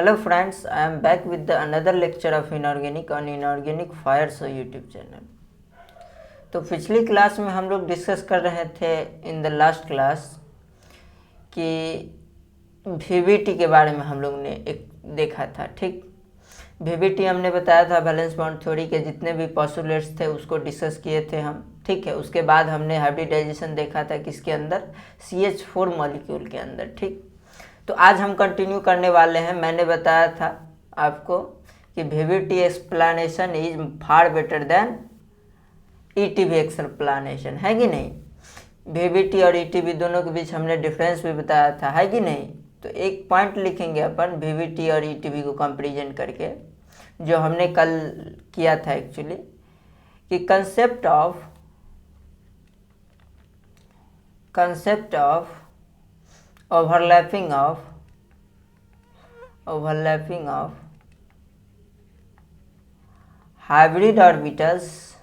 Hello friends, I am back with the another lecture of inorganic on inorganic fires YouTube channel. तो पिछली class में हम लोग discuss कर रहे थे इन द लास्ट क्लास कि वीबीटी के बारे में हम लोग ने एक देखा था। ठीक, वीबीटी हमने बताया था वैलेंस बॉन्ड थ्योरी के जितने भी पोस्टुलेट्स थे उसको डिस्कस किए थे हम। ठीक है, उसके बाद हमने हाइब्रिडाइजेशन देखा था किसके अंदर, CH4 मॉलिक्यूल के अंदर। ठीक, तो आज हम कंटिन्यू करने वाले हैं। मैंने बताया था आपको कि VBT explanation is far better than ETV explanation, है कि नहीं। वीबीटी और ईटीवी दोनों के बीच हमने डिफरेंस भी बताया था, है कि नहीं। तो एक पॉइंट लिखेंगे अपन वीबीटी और ईटीवी को कंपेरिजन करके, जो हमने कल किया था एक्चुअली, कि concept of overlapping of hybrid orbitals,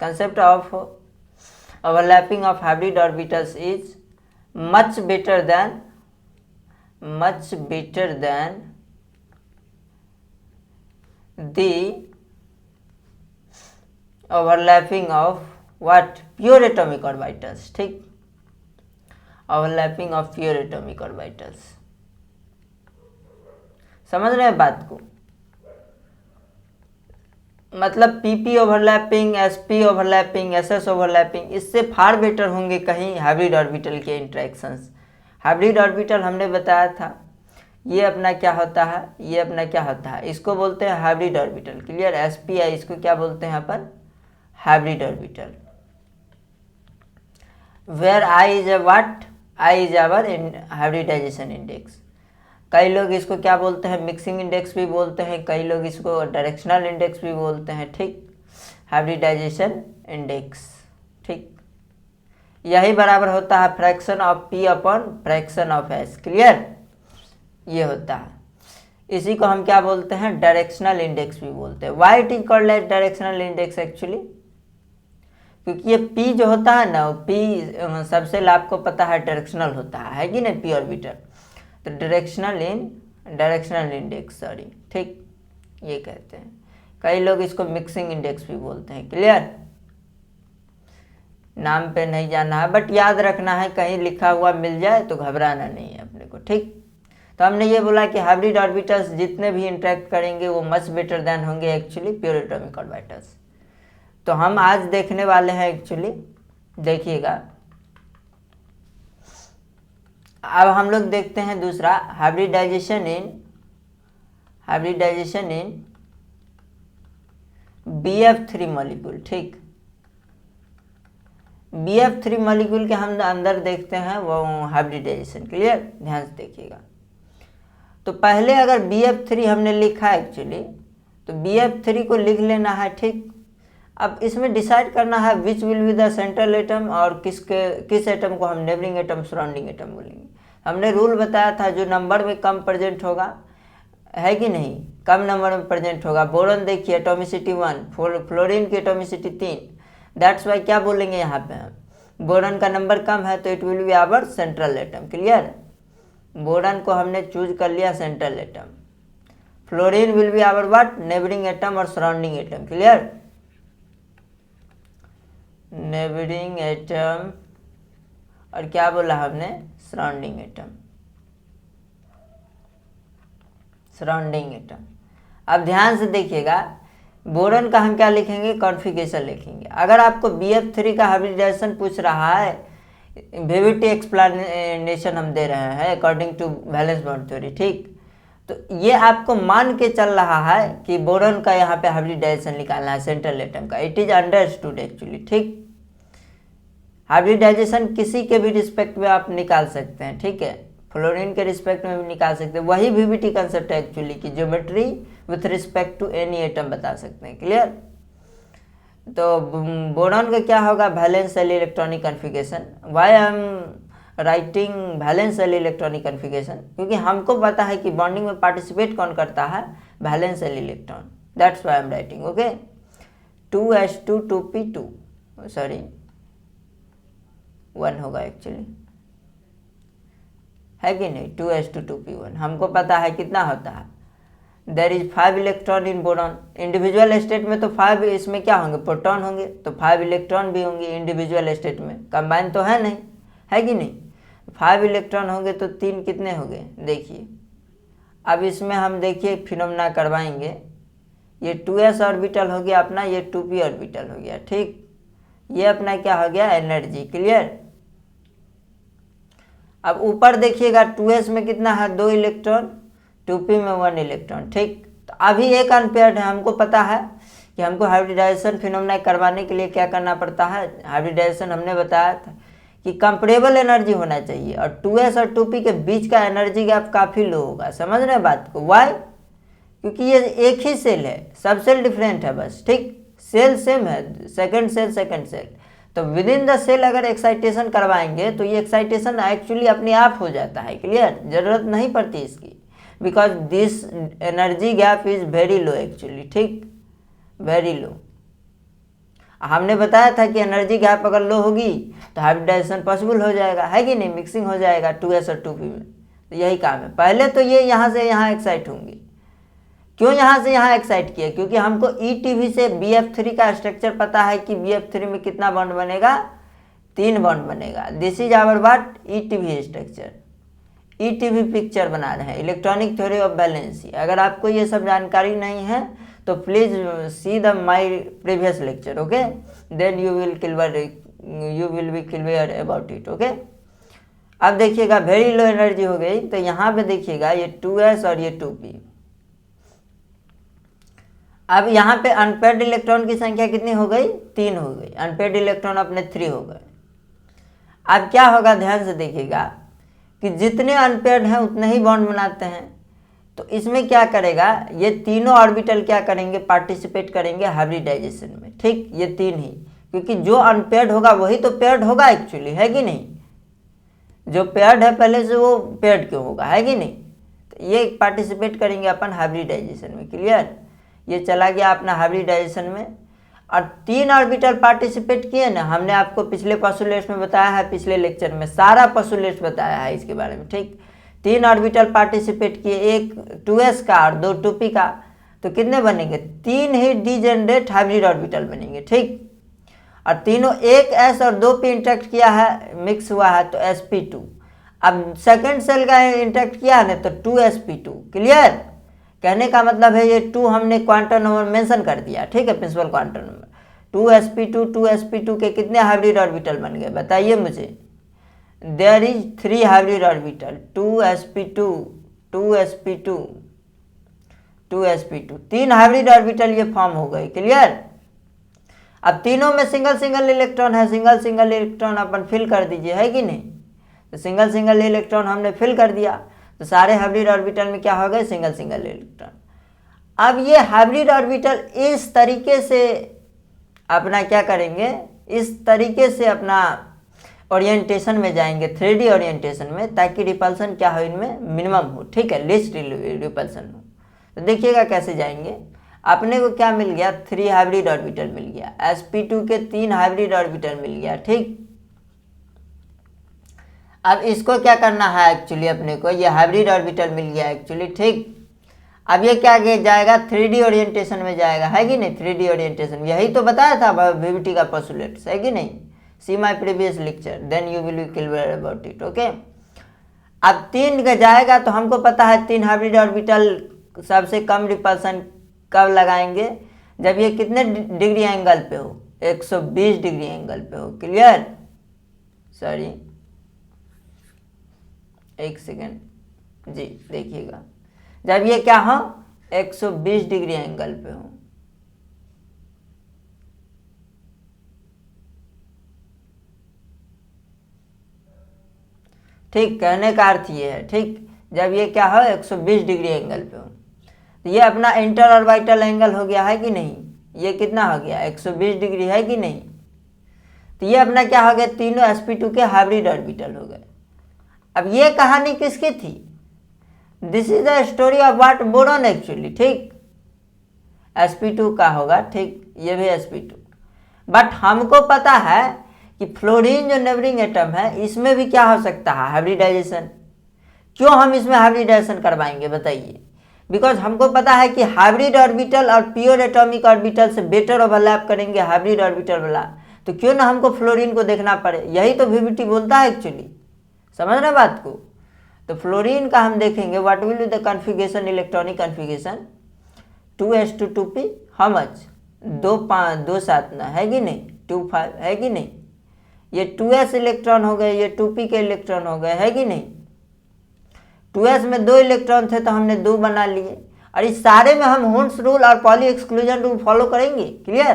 concept of overlapping of hybrid orbitals is much better than the overlapping of what, pure atomic orbitals। ठीक, overlapping of pure atomic orbitals, समझ रहे हैं बात को। मतलब PP overlapping, SP overlapping, SS overlapping, इससे far better होंगे कहीं हाइब्रिड ऑर्बिटल के इंटरेक्शंस। हाइब्रिड ऑर्बिटल हमने बताया था ये अपना क्या होता है, इसको बोलते हैं हाइब्रिड ऑर्बिटल। क्लियर, एसपीआई इसको क्या बोलते हैं अपन, hybrid orbital. Where I is what, I is our hybridization index. कई लोग इसको क्या बोलते हैं, मिक्सिंग इंडेक्स भी बोलते हैं, कई लोग इसको डायरेक्शनल इंडेक्स भी बोलते हैं। ठीक, हाइब्रिडाइजेशन इंडेक्स। ठीक, यही बराबर होता है fraction of P upon fraction of S. Clear, ये होता है। इसी को हम क्या बोलते हैं, डायरेक्शनल इंडेक्स भी बोलते हैं। Why it is called as directional index actually, क्योंकि ये P जो होता है ना, P सबसे आपको पता है डायरेक्शनल होता है कि नहीं, P ऑर्बिटल। तो डायरेक्शनल इंडेक्स, सॉरी। ठीक, ये कहते हैं। कई लोग इसको मिक्सिंग इंडेक्स भी बोलते हैं। क्लियर, नाम पे नहीं जाना है, बट याद रखना है, कहीं लिखा हुआ मिल जाए तो घबराना नहीं है अपने को। ठीक, तो हमने ये बोला कि हाइब्रिड ऑर्बिटल्स जितने भी इंटरेक्ट करेंगे वो मच बेटर देन होंगे एक्चुअली प्योर एटॉमिक ऑर्बिटल्स। तो हम आज देखने वाले हैं एक्चुअली, देखिएगा। अब हम लोग देखते हैं दूसरा, हाइब्रिडाइजेशन इन BF3 मॉलिक्यूल। ठीक, BF3 मॉलिक्यूल के हम अंदर देखते हैं वो हाइब्रिडाइजेशन। क्लियर, ध्यान से देखिएगा। तो पहले अगर BF3 हमने लिखा एक्चुअली, तो BF3 को लिख लेना है। ठीक, अब इसमें डिसाइड करना है which will be the central atom, और किस एटम को हम नेबरिंग एटम, सराउंडिंग एटम बोलेंगे। हमने रूल बताया था, जो नंबर में कम प्रेजेंट होगा, है कि नहीं, कम नंबर में प्रेजेंट होगा। बोरॉन देखिए एटोमिसिटी 1, फ्लोरीन की एटोमिसिटी 3, दैट्स वाई क्या बोलेंगे यहाँ पे हम, बोरॉन का नंबर कम है तो it will be our central atom. Clear, boron को हमने चूज कर लिया central atom. Fluorine will be our what, neighbouring atom और surrounding atom. Clear, neighbouring atom, और क्या बोला हमने, सराउंडिंग एटम। अब ध्यान से देखिएगा, बोरॉन का हम क्या लिखेंगे, कॉन्फ़िगरेशन लिखेंगे। अगर आपको BF3 का हाइब्रिडाइजेशन पूछ रहा है, वीबीटी एक्सप्लेनेशन हम दे रहे हैं according to valence bond theory. ठीक, तो ये आपको मान के चल रहा है कि बोरॉन का यहाँ पे हाइब्रिडाइजेशन निकालना है सेंट्रल एटम का। It is understood actually. ठीक, हाइब्रिडाइजेशन किसी के भी रिस्पेक्ट में आप निकाल सकते हैं। ठीक है, फ्लोरीन के रिस्पेक्ट में भी निकाल सकते हैं। वही वीबीटी कंसेप्ट है एक्चुअली, कि geometry with respect to any atom बता सकते हैं। क्लियर, तो बोरॉन का क्या होगा, valence shell electronic configuration. Why I am writing valence shell electronic configuration, क्योंकि हमको पता है कि बॉन्डिंग में पार्टिसिपेट कौन करता है, valence shell electron. That's why I am writing. Okay, 2s2 2p2, sorry 1 होगा एक्चुअली। है कि नहीं, 2s2 2p1 हमको पता है कितना होता है, there is 5 electron in boron. Individual state में तो 5, इसमें क्या होंगे, प्रोटॉन होंगे, तो 5 इलेक्ट्रॉन भी होंगे इंडिविजुअल स्टेट में, कंबाइन तो है नहीं, है कि नहीं। 5 इलेक्ट्रॉन होंगे तो 3 कितने हो गए, देखिए। अब इसमें हम देखिए फिनोमेना करवाएंगे, ये 2s ऑर्बिटल हो गया अपना, ये 2p ऑर्बिटल हो गया, ठीक। ये अपना क्या हो गया, एनर्जी, क्लियर। अब ऊपर देखिएगा 2s में कितना है, 2 इलेक्ट्रॉन, 2p में 1 इलेक्ट्रॉन, ठीक। तो अभी एक अनपेयर्ड है, हमको पता है कि हमको हाइब्रिडाइजेशन फिनोमेना करवाने के लिए क्या करना पड़ता है। हाइब्रिडाइजेशन हमने बताया था कि कंपेरेबल एनर्जी होना चाहिए, और 2s और 2p के बीच का एनर्जी गैप काफ़ी लो होगा, समझ रहे हैं बात को। वाई, क्योंकि ये एक ही सेल है, सब सेल डिफरेंट है बस, ठीक। सेल सेम है, सेकंड सेल, तो विद इन द सेल अगर एक्साइटेशन करवाएंगे तो ये एक्साइटेशन एक्चुअली अपने आप हो जाता है, क्लियर, जरूरत नहीं पड़ती इसकी, because this energy gap is very low actually, ठीक, वेरी लो। हमने बताया था कि एनर्जी गैप अगर लो होगी तो हाइब्रिडाइजेशन पॉसिबल हो जाएगा, है कि नहीं, मिक्सिंग हो जाएगा 2s और 2p में। तो यही काम है, पहले तो ये यहाँ से यहाँ एक्साइट होंगे। क्यों यहाँ से यहाँ एक्साइट किया, क्योंकि हमको ETV से BF3 का स्ट्रक्चर पता है कि BF3 में कितना बॉन्ड बनेगा, 3 बॉन्ड बनेगा। This is our what, ETV structure, ETV picture बना रहे हैं, इलेक्ट्रॉनिक थ्योरी ऑफ वैलेंसी। अगर आपको ये सब जानकारी नहीं है तो please see the my previous lecture, okay, then you will be clear about it, okay. अब देखिएगा वेरी लो एनर्जी हो गई, तो यहाँ पे देखिएगा ये 2s और ये 2p। अब यहाँ पे अनपेयर्ड इलेक्ट्रॉन की संख्या कितनी हो गई, 3 हो गई, अनपेयर्ड इलेक्ट्रॉन अपने 3 हो गए। अब क्या होगा, ध्यान से देखिएगा कि जितने अनपेयर्ड हैं उतने ही बॉन्ड बनाते हैं, तो इसमें क्या करेगा, ये तीनों ऑर्बिटल क्या करेंगे, पार्टिसिपेट करेंगे हाइब्रिडाइजेशन में, ठीक, ये 3 ही, क्योंकि जो अनपेयर्ड होगा वही तो पेयर्ड होगा एक्चुअली, है कि नहीं। जो पेयर्ड है पहले से वो पेयर्ड क्यों होगा, है कि नहीं। तो ये पार्टिसिपेट करेंगे अपन हाइब्रिडाइजेशन में, क्लियर। ये चला गया अपना हाइब्रिडाइजेशन में, और 3 ऑर्बिटल पार्टिसिपेट किए ना, हमने आपको पिछले पोस्टुलेट्स में बताया है, पिछले लेक्चर में सारा पोस्टुलेट्स बताया है इसके बारे में, ठीक। 3 ऑर्बिटल पार्टिसिपेट किए, एक 2s का और 2 2p का, तो कितने बनेंगे, 3 ही डिजेनरेट हाइब्रिड ऑर्बिटल बनेंगे, ठीक। और तीनों, एक s और 2p इंटरेक्ट किया है, मिक्स हुआ है, तो sp2। अब सेकेंड सेल का इंटरेक्ट किया है ना, तो 2sp2, क्लियर। कहने का मतलब है ये 2 हमने क्वांटम नंबर मेंशन कर दिया, ठीक है, प्रिंसिपल क्वांटम नंबर। 2sp2 के कितने हाइब्रिड ऑर्बिटल बन गए, बताइए मुझे। There is 3 hybrid orbital, 2sp2 3 hybrid orbital ये फॉर्म हो गए, क्लियर। अब तीनों में सिंगल इलेक्ट्रॉन है, सिंगल इलेक्ट्रॉन अपन फिल कर दीजिए, है कि नहीं। तो सिंगल इलेक्ट्रॉन हमने फिल कर दिया, तो सारे हाइब्रिड ऑर्बिटल में क्या हो गए, सिंगल इलेक्ट्रॉन। अब ये हाइब्रिड ऑर्बिटल इस तरीके से अपना क्या करेंगे, इस तरीके से अपना ओरिएंटेशन में जाएंगे, 3D ओरिएंटेशन में, ताकि रिपल्सन क्या हो, इनमें मिनिमम हो, ठीक है, लिस्ट रिपल्सन हो। तो देखिएगा कैसे जाएंगे। अपने को क्या मिल गया, 3 हाइब्रिड ऑर्बिटल मिल गया, sp2 के 3 हाइब्रिड ऑर्बिटल मिल गया, ठीक। अब इसको क्या करना है एक्चुअली, अपने को ये हाइब्रिड ऑर्बिटल मिल गया एक्चुअली, ठीक। अब ये क्या जाएगा, 3D ओरिएंटेशन में जाएगा, है कि नहीं, 3D ओरिएंटेशन, यही तो बताया था VVT का पोस्टुलेट्स, है कि नहीं। See my previous lecture, then you will be clear about it, okay. अब 3 का जाएगा, तो हमको पता है 3 हाइब्रिड ऑर्बिटल सबसे कम रिपल्सन कब लगाएंगे, जब ये कितने डिग्री एंगल पे हो, 120 डिग्री एंगल पे हो, क्लियर। सॉरी, एक सेकेंड जी, देखिएगा, जब ये क्या हो, 120 डिग्री एंगल पे हो, ठीक। कहने का अर्थ ये है, ठीक, जब ये क्या हो, 120 डिग्री एंगल पे हो, तो ये अपना इंटर ऑर्बिटल एंगल हो गया, है कि नहीं। ये कितना हो गया, 120 डिग्री, है कि नहीं। तो ये अपना क्या हो गया, तीनों sp2 के हाइब्रिड ऑर्बिटल हो गए। अब ये कहानी किसकी थी, this is the story of what, boron actually, ठीक। sp2 का होगा, ठीक, ये भी sp2। बट हमको पता है कि फ्लोरीन जो नेबरिंग एटम है, इसमें भी क्या हो सकता है, हाइब्रिडाइजेशन। क्यों हम इसमें हाइब्रिडाइजेशन करवाएंगे बताइए? बिकॉज हमको पता है कि हाइब्रिड ऑर्बिटल और प्योर एटॉमिक ऑर्बिटल से बेटर ओवरलैप करेंगे हाइब्रिड ऑर्बिटल वाला, तो क्यों ना हमको फ्लोरीन को देखना पड़े। यही तो वीवीटी बोलता है एक्चुअली, समझ रहे बात को। तो फ्लोरीन का हम देखेंगे what will be the configuration, electronic configuration 2s2 2p, how much 2 5 2 7 ना है कि नहीं, 2 5 है कि नहीं, ये 2s इलेक्ट्रॉन हो गए, ये 2p के इलेक्ट्रॉन हो गए, है कि नहीं। 2s में 2 इलेक्ट्रॉन थे तो हमने 2 बना लिए, और इस सारे में हम हुंस रूल और पॉली एक्सक्लूजन रूल फॉलो करेंगे। क्लियर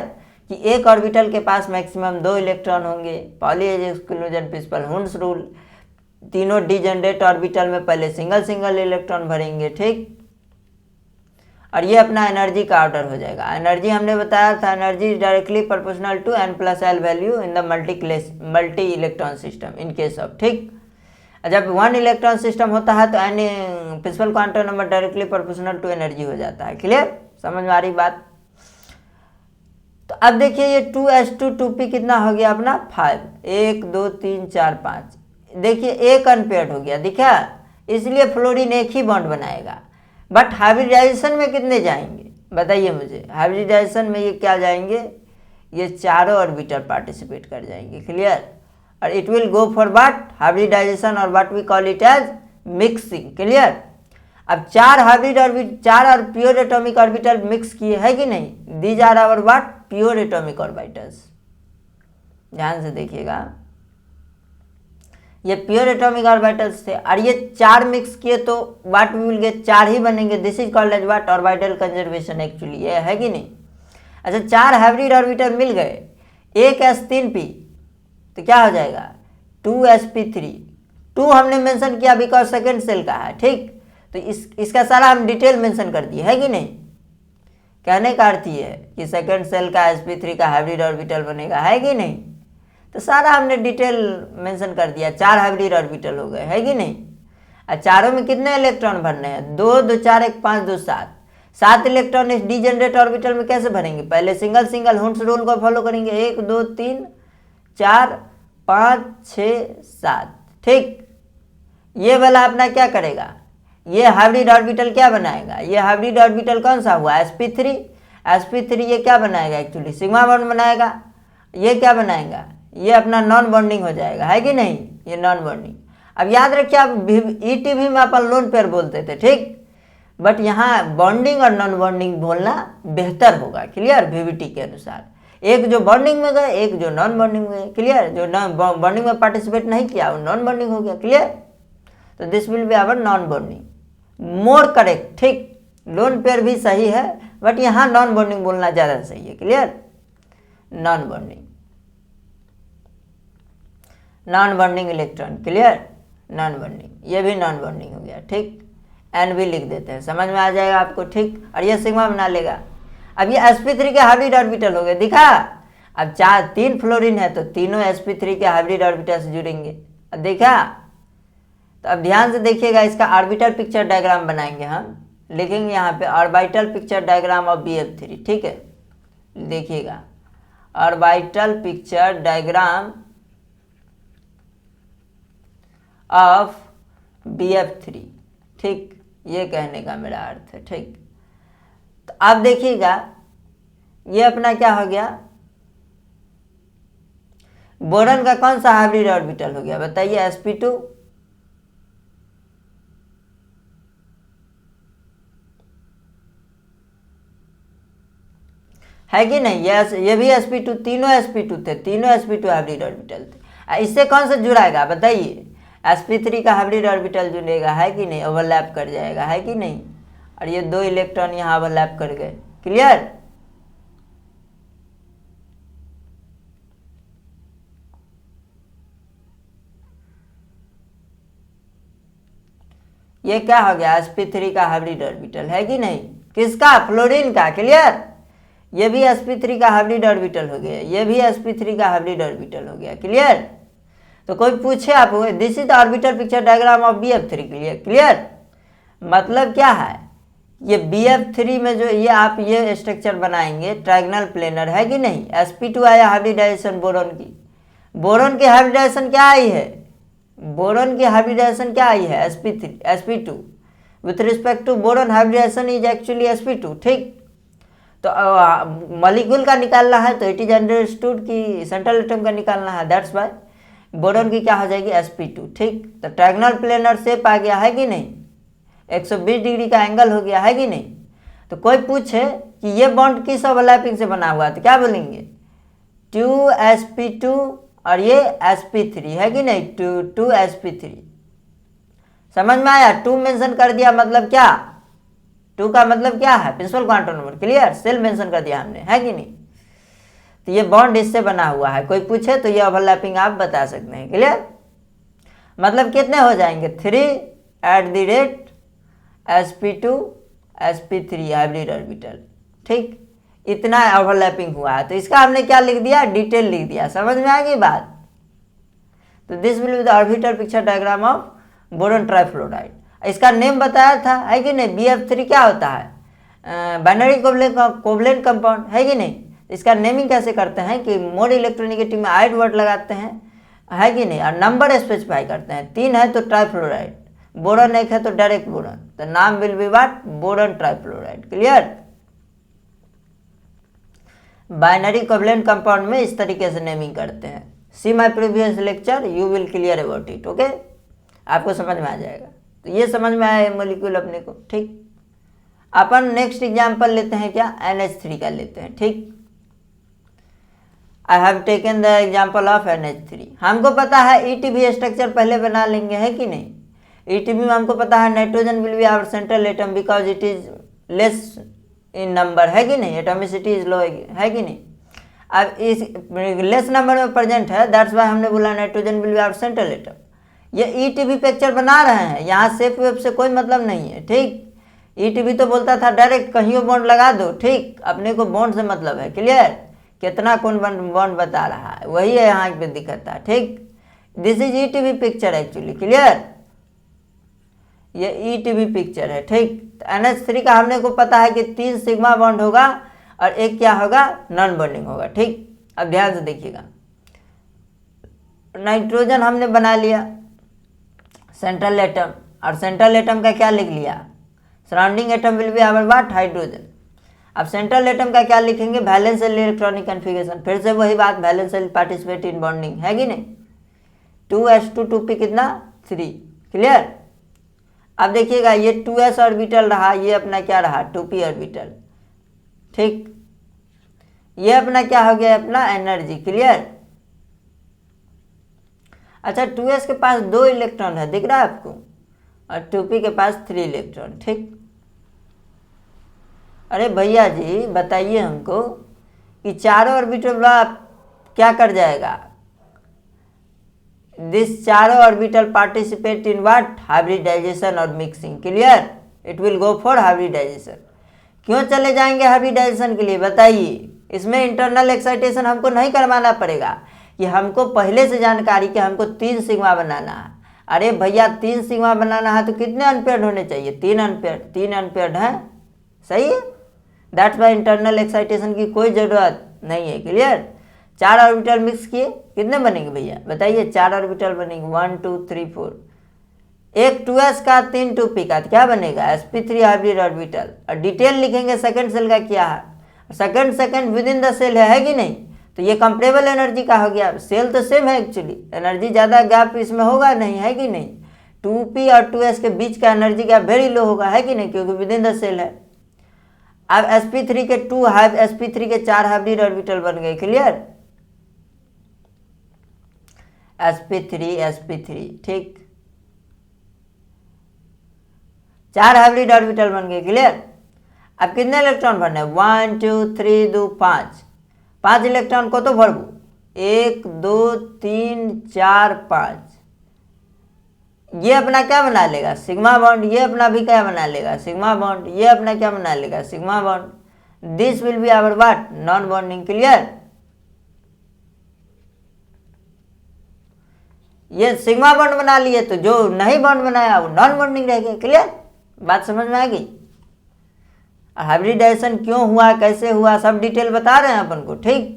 कि एक ऑर्बिटल के पास मैक्सिमम 2 इलेक्ट्रॉन होंगे, पॉली एक्सक्लूजन प्रिंसिपल, हुंस रूल, तीनों डिजेनरेट ऑर्बिटल में पहले सिंगल सिंगल इलेक्ट्रॉन भरेंगे, ठीक। और ये अपना एनर्जी का ऑर्डर हो जाएगा। एनर्जी हमने बताया था, energy directly proportional to n+l value in the multi electron system in case of, ठीक। जब 1 इलेक्ट्रॉन सिस्टम होता है तो n principal quantum number directly proportional to energy हो जाता है। क्लियर, समझ में आ रही बात। तो अब देखिए ये 2s2 2p कितना हो गया अपना 5, 1 2 3 4 5, देखिए एक अनपेयर्ड हो गया, दिखा, इसलिए फ्लोरीन एक ही बॉन्ड बनाएगा। बट हाइब्रिडाइजेशन में कितने जाएंगे बताइए मुझे, हाइब्रिडाइजेशन में ये क्या जाएंगे, ये चारों ऑर्बिटल पार्टिसिपेट कर जाएंगे। क्लियर, और it will go for what, hybridization, और what we call it as mixing. Clear, अब 4 हाइब्रिड ऑर्बिटल, 4 और प्योर एटॉमिक ऑर्बिटल मिक्स किए है कि नहीं, these are our what, pure atomic orbitals. ध्यान से देखिएगा, ये प्योर एटॉमिक ऑर्बिटल्स थे, और ये 4 मिक्स किए तो व्हाट वी विल गेट, 4 ही बनेंगे। This is called as what, orbital conservation actually, ये है कि नहीं। अच्छा, 4 हाइब्रिड ऑर्बिटल मिल गए, एक s3p, तो क्या हो जाएगा 2sp3। 2 हमने मेंशन किया बिकॉज सेकेंड सेल का है, ठीक। तो इसका सारा हम डिटेल मेंशन कर दिए, है कि नहीं। कहने का अर्थ ये है कि सेकेंड सेल का sp3 का हाइब्रिड ऑर्बिटल बनेगा, है कि नहीं। तो सारा हमने डिटेल मेंशन कर दिया, 4 हाइब्रिड ऑर्बिटल हो गए, है कि नहीं। और चारों में कितने इलेक्ट्रॉन भरने हैं, 2 2 4 1 5 2 7, 7 इलेक्ट्रॉन इस डिजेनरेट ऑर्बिटल में कैसे भरेंगे, पहले सिंगल सिंगल हुंस रूल को फॉलो करेंगे, 1 2 3 4 5 6 7, ठीक। ये वाला अपना क्या करेगा, ये हाइब्रिड ऑर्बिटल क्या बनाएगा, ये हाइब्रिड ऑर्बिटल कौन सा हुआ sp3, sp3 ये क्या बनाएगा एक्चुअली, सिग्मा बॉन्ड बनाएगा। ये क्या बनाएगा, ये अपना नॉन बॉन्डिंग हो जाएगा, है कि नहीं, ये नॉन बॉन्डिंग। अब याद रखिए, आप ETV में अपन लोन पेयर बोलते थे, ठीक, बट यहाँ बॉन्डिंग और नॉन बॉन्डिंग बोलना बेहतर होगा। क्लियर, VVT के अनुसार, एक जो बॉन्डिंग में गए, एक जो नॉन बॉन्डिंग में गए। क्लियर, जो बॉन्डिंग में पार्टिसिपेट नहीं किया वो नॉन बॉन्डिंग हो गया। क्लियर, तो this will be our non bonding, more correct, ठीक। लोन पेयर भी सही है, बट यहाँ नॉन बॉन्डिंग बोलना ज़्यादा सही है। Clear, non bonding, non bonding electron. Clear, non bonding, ये भी नॉन बॉन्डिंग हो गया, ठीक। एन भी लिख देते हैं, समझ में आ जाएगा आपको, ठीक। और ये सिग्मा बना लेगा। अब ये sp3 के हाइब्रिड ऑर्बिटल हो गए, दिखा। अब 3 फ्लोरीन है तो तीनों sp3 के हाइब्रिड ऑर्बिटल से जुड़ेंगे, अब देखा। तो अब ध्यान से देखिएगा, इसका ऑर्बिटल पिक्चर डायग्राम बनाएंगे हम, लिखेंगे यहाँ पे orbital picture diagram of BF3, ठीक है। देखिएगा, orbital picture diagram of BF3, ठीक, ये कहने का मेरा अर्थ है, ठीक। तो अब देखिएगा, ये अपना क्या हो गया, बोरॉन का कौन सा हाइब्रिड ऑर्बिटल हो गया बताइए, sp2। है कि नहीं, ये भी sp2, तीनों sp2 थे, तीनों sp2 हाइब्रिड ऑर्बिटल थे। इससे कौन सा जुड़ाएगा बताइए, sp3 का हाइब्रिड ऑर्बिटल जुड़ेगा, है कि नहीं, ओवरलैप कर जाएगा, है कि नहीं। और ये 2 इलेक्ट्रॉन यहाँ ओवरलैप कर गए। क्लियर, ये क्या हो गया, sp3 का हाइब्रिड ऑर्बिटल, है कि नहीं, किसका, फ्लोरीन का। क्लियर, ये भी sp3 का हाइब्रिड ऑर्बिटल हो गया, ये भी sp3 का हाइब्रिड ऑर्बिटल हो गया। क्लियर, तो कोई पूछे आप, this is the orbital picture diagram of BF3। Clear, clear, मतलब क्या है, ये BF3 में जो ये आप ये स्ट्रक्चर बनाएंगे ट्रायगोनल प्लेनर, है कि नहीं। sp2 आया हाइब्रिडाइजेशन बोरॉन की, बोरॉन की हाइब्रिडाइजेशन क्या आई है, बोरॉन की हाइब्रिडाइजेशन क्या आई है, sp2। With respect to boron hybridization is actually sp2, ठीक। तो मॉलिक्यूल का निकालना है तो इट इज अंडरस्टूड कि सेंट्रल एटम का निकालना है, दैट्स वाई बोरॉन की क्या हो जाएगी, sp2, ठीक। तो ट्रायंगुलर प्लेनर शेप आ गया है कि नहीं, 120 डिग्री का एंगल हो गया है कि नहीं। तो कोई पूछे कि ये बॉन्ड किस ओवरलैपिंग से बना हुआ है तो क्या बोलेंगे, 2sp2 और ये sp3 है कि नहीं, 2sp3। समझ में आया, 2 मेंशन कर दिया मतलब क्या, 2 का मतलब क्या है, principal quantum number, clear, shell mention कर दिया हमने, है कि नहीं। तो ये बॉन्ड इससे बना हुआ है, कोई पूछे तो ये ओवरलैपिंग आप बता सकते हैं, क्लियर। मतलब कितने हो जाएंगे, 3 sp2 sp3 हाइब्रिड ऑर्बिटल, ठीक। इतना ओवरलैपिंग हुआ है, तो इसका हमने क्या लिख दिया, डिटेल लिख दिया, समझ में आ गई बात। तो this will be the orbital picture diagram of boron trifluoride. इसका नेम बताया था, है कि नहीं, BF3 क्या होता है, बाइनरी कोवलेंट कंपाउंड, है कि नहीं। इसका नेमिंग कैसे करते हैं कि मोड इलेक्ट्रोनेगेटिव में आइड वर्ड लगाते हैं, है कि नहीं, और नंबर स्पेसिफाई करते हैं, 3 है तो ट्राइफ्लोराइड, बोरॉन 1 है तो डायरेक्ट बोरॉन, तो नाम will be what, boron trifluoride, clear. Binary covalent compound में इस तरीके से नेमिंग करते हैं। See my previous lecture, you will clear about it, okay, आपको समझ में आ जाएगा। तो ये समझ में आया मॉलिक्यूल अपने को, ठीक। अपन नेक्स्ट एग्जांपल लेते हैं, क्या, NH3 का लेते हैं, ठीक। I have taken the example of NH3। हमको पता है ETB स्ट्रक्चर पहले बना लेंगे, है कि नहीं। ETB में हमको पता है nitrogen will be our central atom because it is less in number, है कि नहीं, एटॉमिसिटी इज लो, है कि नहीं। अब इस लेस नंबर में प्रेजेंट है, दैट्स वाई हमने बोला nitrogen will be our central atom. ये ETB पिक्चर बना रहे हैं, यहाँ शेप वेप से कोई मतलब नहीं है, ठीक। ETB तो बोलता था डायरेक्ट कहीं बॉन्ड लगा दो, ठीक, अपने को बॉन्ड से मतलब है, क्लियर। कितना कौन बॉन्ड बता रहा है, वही है यहाँ पे दिखता है, ठीक। This is ETB picture actually, clear, ये ETB पिक्चर है, ठीक। तो NH3 का हमने को पता है कि 3 सिग्मा बॉन्ड होगा और एक क्या होगा, नॉन बॉन्डिंग होगा, ठीक। अब ध्यान से देखिएगा, नाइट्रोजन हमने बना लिया सेंट्रल एटम, और सेंट्रल एटम का क्या लिख लिया, surrounding atom will be our what, hydrogen. अब सेंट्रल एटम का क्या लिखेंगे, वैलेंस शेल इलेक्ट्रॉनिक कन्फिगरेशन, फिर से वही बात, valence shell participate in bonding, है कि नहीं। 2s2 2p कितना, 3, क्लियर। अब देखिएगा ये 2s ऑर्बिटल रहा, ये अपना क्या रहा, 2p ऑर्बिटल, ठीक। ये अपना क्या हो गया, अपना एनर्जी, क्लियर। अच्छा 2s के पास 2 इलेक्ट्रॉन है, दिख रहा है आपको, और 2p के पास 3 इलेक्ट्रॉन, ठीक। अरे भैया जी बताइए हमको कि चारों ऑर्बिटल क्या कर जाएगा, दिस चारों orbital participate in what, hybridization और mixing, clear, it will go for hybridization. क्यों चले जाएंगे हाइब्रिडाइजेशन के लिए, बताइए। इसमें इंटरनल एक्साइटेशन हमको नहीं करवाना पड़ेगा, कि हमको पहले से जानकारी कि हमको 3 सिग्मा बनाना है। अरे भैया 3 सिग्मा बनाना है तो कितने अनपेयर्ड होने चाहिए, 3 अनपेयर्ड, 3 अनपेयर्ड है, सही है। दैट्स वाई इंटरनल एक्साइटेशन की कोई ज़रूरत नहीं है, क्लियर। 4 ऑर्बिटल मिक्स किए, कितने बनेंगे भैया बताइए, 4 ऑर्बिटल बनेंगे, 1 2 3 4, एक 2s का 3 2p का, क्या बनेगा, sp3 हाइब्रिड ऑर्बिटल। और डिटेल लिखेंगे सेकंड सेल का क्या है, second within the shell है कि नहीं। तो ये कंपेरेबल एनर्जी का हो गया, सेल तो सेम है एक्चुअली, एनर्जी ज़्यादा गैप इसमें होगा नहीं, है कि नहीं। 2p और 2s के बीच का एनर्जी गैप वेरी लो होगा, है कि नहीं, क्योंकि विद इन द सेल है। अब sp3 के 2 के 4 हाइब्रिड ऑर्बिटल बन गए, क्लियर। sp3 ठीक, 4 हाइब्रिड ऑर्बिटल बन गए, क्लियर। अब कितने इलेक्ट्रॉन भरने, 1 2 3 2 5 इलेक्ट्रॉन को तो भरबू, 1 2 3 4 5। ये अपना क्या बना लेगा, सिग्मा बॉन्ड, ये अपना भी क्या बना लेगा, सिग्मा बॉन्ड, ये अपना क्या बना लेगा, sigma bond. This will be our what, non bonding, clear. ये सिग्मा बॉन्ड बना लिए, तो जो नहीं बॉन्ड बनाया वो नॉन बॉन्डिंग रह गया, क्लियर, बात समझ में आ गई। हाइब्रिडाइजेशन क्यों हुआ, कैसे हुआ, सब डिटेल बता रहे हैं अपन को, ठीक।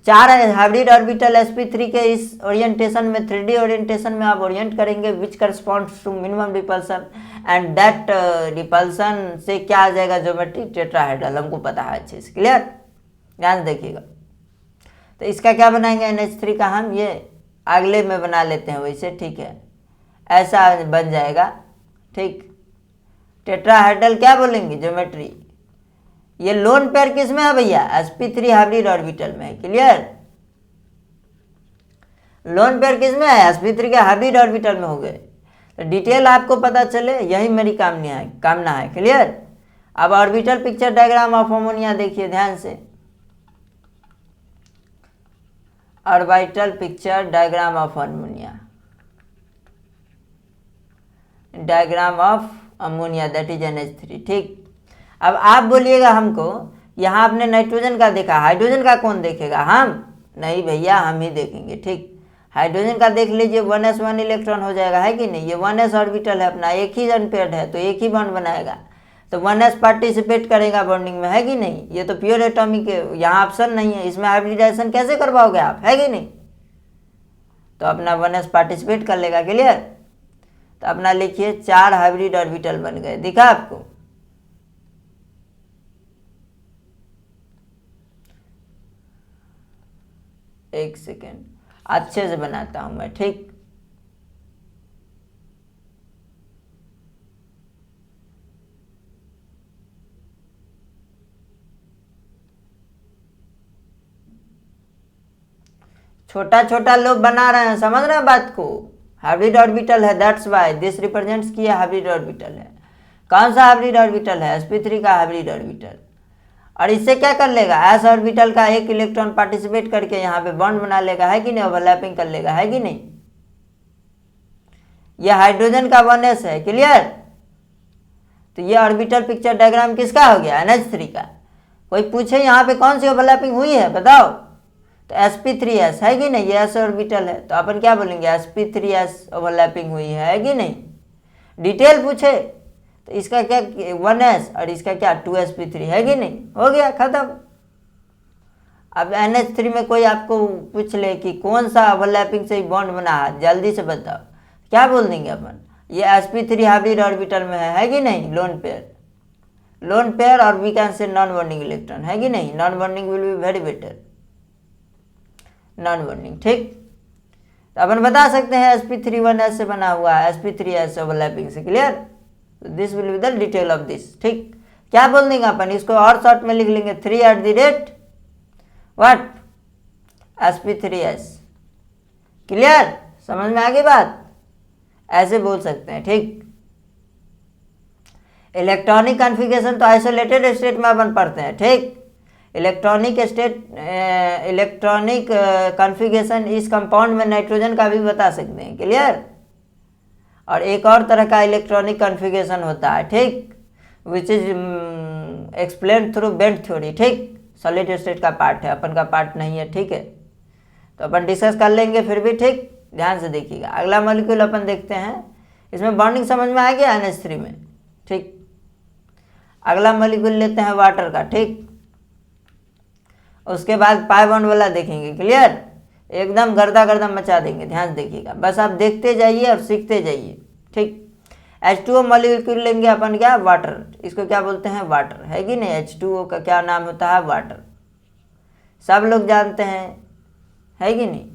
4 हाइब्रिड ऑर्बिटल sp3 के इस ओरिएंटेशन में 3D ओरिएंटेशन में आप ओरिएंट करेंगे which corresponds to minimum repulsion and that repulsion से क्या आ जाएगा ज्योमेट्री टेट्राहेड्रल, हमको पता है अच्छे से। क्लियर, ध्यान देखिएगा। तो इसका क्या बनाएंगे NH3 का, हम ये अगले में बना लेते हैं वैसे, ठीक है, ऐसा बन जाएगा। ठीक, टेट्राहेड्रल क्या बोलेंगे ज्योमेट्री। ये लोन पेयर किस में है भैया, sp3 हाइब्रिड ऑर्बिटल में है। क्लियर, लोन पेयर किस में है, sp3 के हाइब्रिड ऑर्बिटल में हो गए। तो डिटेल आपको पता चले यही मेरी कामना है। क्लियर, अब orbital picture diagram of ammonia देखिए ध्यान से। Orbital picture diagram of ammonia, diagram of ammonia that is NH3। ठीक, अब आप बोलिएगा हमको यहाँ आपने नाइट्रोजन का देखा, हाइड्रोजन का कौन देखेगा, हम नहीं भैया, हम ही देखेंगे। ठीक, हाइड्रोजन का देख लीजिए, 1s1 इलेक्ट्रॉन हो जाएगा, है कि नहीं। ये 1s ऑर्बिटल है अपना, एक ही अनपेयर्ड है तो एक ही बॉन्ड बनाएगा, तो 1s पार्टिसिपेट करेगा बॉन्डिंग में, है कि नहीं। ये तो प्योर एटॉमिक, यहाँ ऑप्शन नहीं है, इसमें हाइब्रिडाइजेशन कैसे करवाओगे आप, है कि नहीं। तो अपना 1s पार्टिसिपेट कर लेगा। क्लियर, तो अपना लिखिए 4 हाइब्रिड ऑर्बिटल बन गए, दिखा आपको। एक सेकेंड, अच्छे से बनाता हूं मैं। ठीक, छोटा छोटा लोग बना रहे हैं, समझ रहे हैं बात को। हाइब्रिड ऑर्बिटल है, दैट्स वाई दिस रिप्रेजेंट्स किया हाइब्रिड ऑर्बिटल है। कौन सा हाइब्रिड ऑर्बिटल है, sp3 का हाइब्रिड ऑर्बिटल। और इससे क्या कर लेगा, s ऑर्बिटल का एक इलेक्ट्रॉन पार्टिसिपेट करके यहाँ पे बॉन्ड बना लेगा, है कि नहीं, ओवरलैपिंग कर लेगा, है कि नहीं। ये हाइड्रोजन का 1s है। क्लियर, तो ये ऑर्बिटल पिक्चर डायग्राम किसका हो गया, NH3 का। कोई पूछे यहाँ पे कौन सी ओवरलैपिंग हुई है बताओ, तो sp3s है कि नहीं, ये s ऑर्बिटल है तो अपन क्या बोलेंगे, sp3s ओवरलैपिंग हुई है कि नहीं। डिटेल पूछे तो इसका क्या 1s और इसका क्या 2sp3 है कि नहीं, हो गया खत्म। अब NH3 में कोई आपको पूछ ले कि कौन सा ओवरलैपिंग से बॉन्ड बना है, जल्दी से बताओ, क्या बोल देंगे अपन, ये sp3 हाइब्रिड ऑर्बिटल में है कि नहीं, लोन पेयर और we can say non bonding electron, है कि नहीं। Non bonding will be very better, non bonding. ठीक, तो अपन बता सकते हैं sp3 1s से बना हुआ है, sp3s ओवरलैपिंग से। Clear, this will be the detail of this. ठीक, क्या बोल देंगे अपन, इसको और शॉर्ट में लिख लेंगे 3 व्हाट sp3s। क्लियर, समझ में आ गई बात, ऐसे बोल सकते हैं। ठीक, इलेक्ट्रॉनिक कॉन्फ़िगरेशन तो आइसोलेटेड स्टेट में अपन पढ़ते हैं। ठीक, इलेक्ट्रॉनिक कॉन्फ़िगरेशन इस कंपाउंड में नाइट्रोजन का भी बता सकते हैं। क्लियर, और एक और तरह का इलेक्ट्रॉनिक कॉन्फ़िगरेशन होता है, ठीक, which is explain through bent theory. ठीक, सॉलिड स्टेट का पार्ट है, अपन का पार्ट नहीं है। ठीक है, तो अपन डिस्कस कर लेंगे फिर भी। ठीक, ध्यान से देखिएगा। अगला मॉलिक्यूल अपन देखते हैं, इसमें बॉन्डिंग समझ में आ गया NH3 में। ठीक, अगला मॉलिक्यूल लेते हैं वाटर का। ठीक, उसके बाद पाई बॉन्ड वाला देखेंगे। क्लियर, एकदम गर्दा मचा देंगे, ध्यान देखिएगा, बस आप देखते जाइए और सीखते जाइए। ठीक, H2O मॉलिक्यूल लेंगे अपन, क्या, वाटर, इसको क्या बोलते हैं, वाटर, है कि नहीं। H2O का क्या नाम होता है, वाटर, सब लोग जानते हैं, है कि नहीं।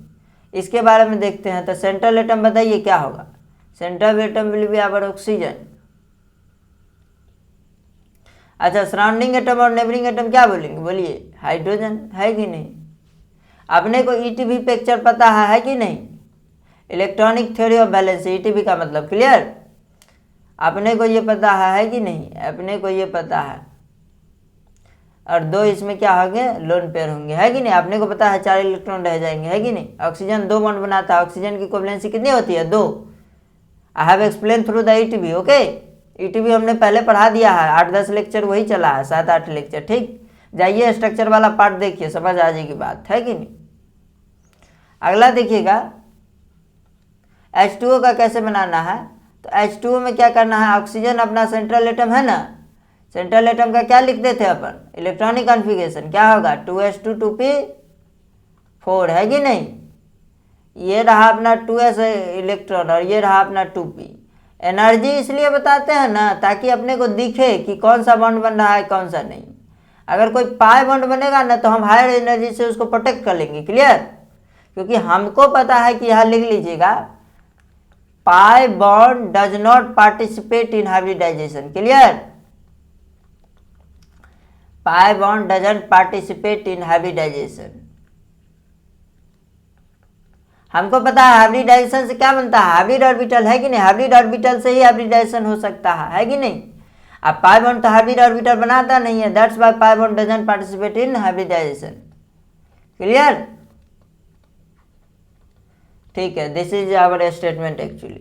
इसके बारे में देखते हैं, तो सेंट्रल एटम बताइए क्या होगा, central atom will be our oxygen. अच्छा, सराउंडिंग एटम और नेबरिंग एटम क्या बोलेंगे, बोलिए, हाइड्रोजन, है कि नहीं। अपने को ETB पिक्चर पता है कि नहीं, electronic theory of balance, ETB का मतलब। क्लियर, अपने को ये पता है कि नहीं, अपने को ये पता है। और 2 इसमें क्या होंगे, लोन पेयर होंगे, है कि नहीं। अपने को पता है 4 इलेक्ट्रॉन रह जाएंगे, है कि नहीं। ऑक्सीजन 2 बॉन्ड बनाता है, ऑक्सीजन की कोवलेंसी कितनी होती है, 2। I have explain through the ETB। Okay, ETB हमने पहले पढ़ा दिया है, 8-10 लेक्चर वही चला है, 7-8 लेक्चर। ठीक, जाइए स्ट्रक्चर वाला पार्ट देखिए, समझ आ जाएगी बात, है कि नहीं। अगला देखिएगा, H2O का कैसे बनाना है, तो H2O में क्या करना है, ऑक्सीजन अपना सेंट्रल एटम है ना, सेंट्रल एटम का क्या लिख देते अपन, इलेक्ट्रॉनिक कॉन्फ़िगरेशन क्या होगा, 2s2 2p 4 है कि नहीं। ये रहा अपना 2s इलेक्ट्रॉन और ये रहा अपना 2p। एनर्जी इसलिए बताते हैं ना ताकि अपने को दिखे कि कौन सा बॉन्ड बन रहा है कौन सा नहीं। अगर कोई पाई बॉन्ड बनेगा ना तो हम हायर एनर्जी से उसको प्रोटेक्ट कर लेंगे, क्लियर। क्योंकि हमको पता है कि यहाँ लिख लीजिएगा, pi bond does not participate in hybridization, clear. Pi bond doesn't participate in hybridization. हमको पता है हाइब्रिडाइजेशन से क्या बनता है, हाइब्रिड ऑर्बिटल, है कि नहीं। हाइब्रिड ऑर्बिटल से ही हाइब्रिडाइजेशन हो सकता है कि नहीं। अब पाई बॉन्ड तो हाइब्रिड ऑर्बिटल बनाता नहीं है, that's why pi bond doesn't participate in hybridization, clear. ठीक है, this is our statement actually.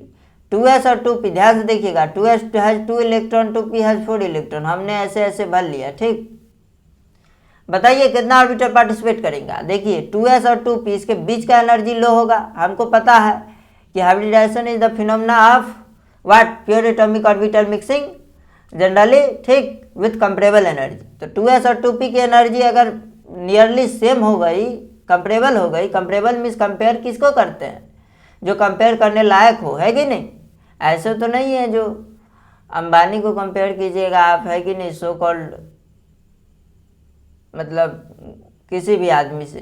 2s और 2p ध्यान से देखिएगा, 2s has 2 electron, 2p has 4 electron, हमने ऐसे ऐसे भर लिया, ठीक। बताइए कितना ऑर्बिटल पार्टिसिपेट करेगा। देखिए 2s और 2p इसके बीच का एनर्जी लो होगा। हमको पता है कि hybridization is the phenomena of what, pure atomic orbital mixing generally, ठीक, विथ कंपेरेबल एनर्जी। तो 2s और 2p की एनर्जी अगर नियरली सेम हो गई, कंपेरेबल हो गई, कंपेरेबल मीन्स कंपेयर किसको करते हैं, जो कंपेयर करने लायक हो, है कि नहीं। ऐसे तो नहीं है जो अंबानी को कंपेयर कीजिएगा आप, है कि नहीं, सो कॉल्ड मतलब किसी भी आदमी से।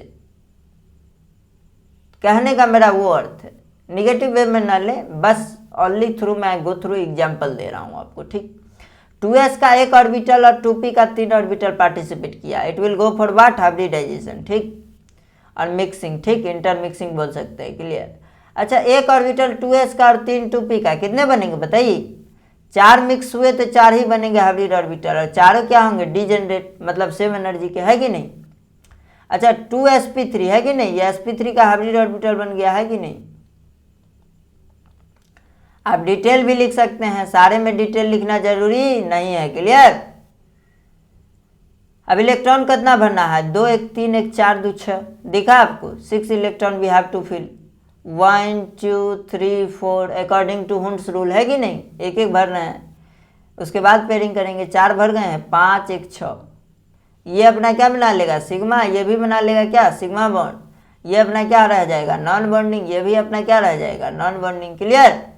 कहने का मेरा वो अर्थ है, निगेटिव वे में ना ले, बस ओनली थ्रू मैं गो थ्रू एग्जाम्पल दे रहा हूँ आपको, ठीक। 2s का एक ऑर्बिटल और 2p का 3 ऑर्बिटल पार्टिसिपेट किया, it will go for what, hybridization, ठीक, और मिक्सिंग, ठीक, इंटर मिक्सिंग बोल सकते हैं, क्लियर। अच्छा, एक ऑर्बिटल 2s का और 3 2p का कितने बनेंगे बताइए। 4 मिक्स हुए तो 4 ही बनेंगे हाइब्रिड ऑर्बिटल, और चारों क्या होंगे, डीजेनरेट, मतलब सेम एनर्जी के, है कि नहीं। अच्छा 2sp3 है कि नहीं, ये sp3 का हाइब्रिड ऑर्बिटल बन गया, है कि नहीं। आप डिटेल भी लिख सकते हैं, सारे में डिटेल लिखना जरूरी नहीं है, क्लियर। अब इलेक्ट्रॉन कितना भरना है, 2 1 3 1 4 2 6, दिखा आपको, 6 electron we have to fill, 1 2 3 4 according to Hund's rule, है कि नहीं, एक एक भर रहे हैं। उसके बाद पेयरिंग करेंगे, 4 भर गए हैं, 5 1 6, ये अपना क्या बना लेगा, सिग्मा, ये भी बना लेगा क्या, सिग्मा बॉन्ड, ये अपना क्या रह जाएगा, नॉन बॉन्डिंग, ये भी अपना क्या रह जाएगा, नॉन बॉन्डिंग, क्लियर।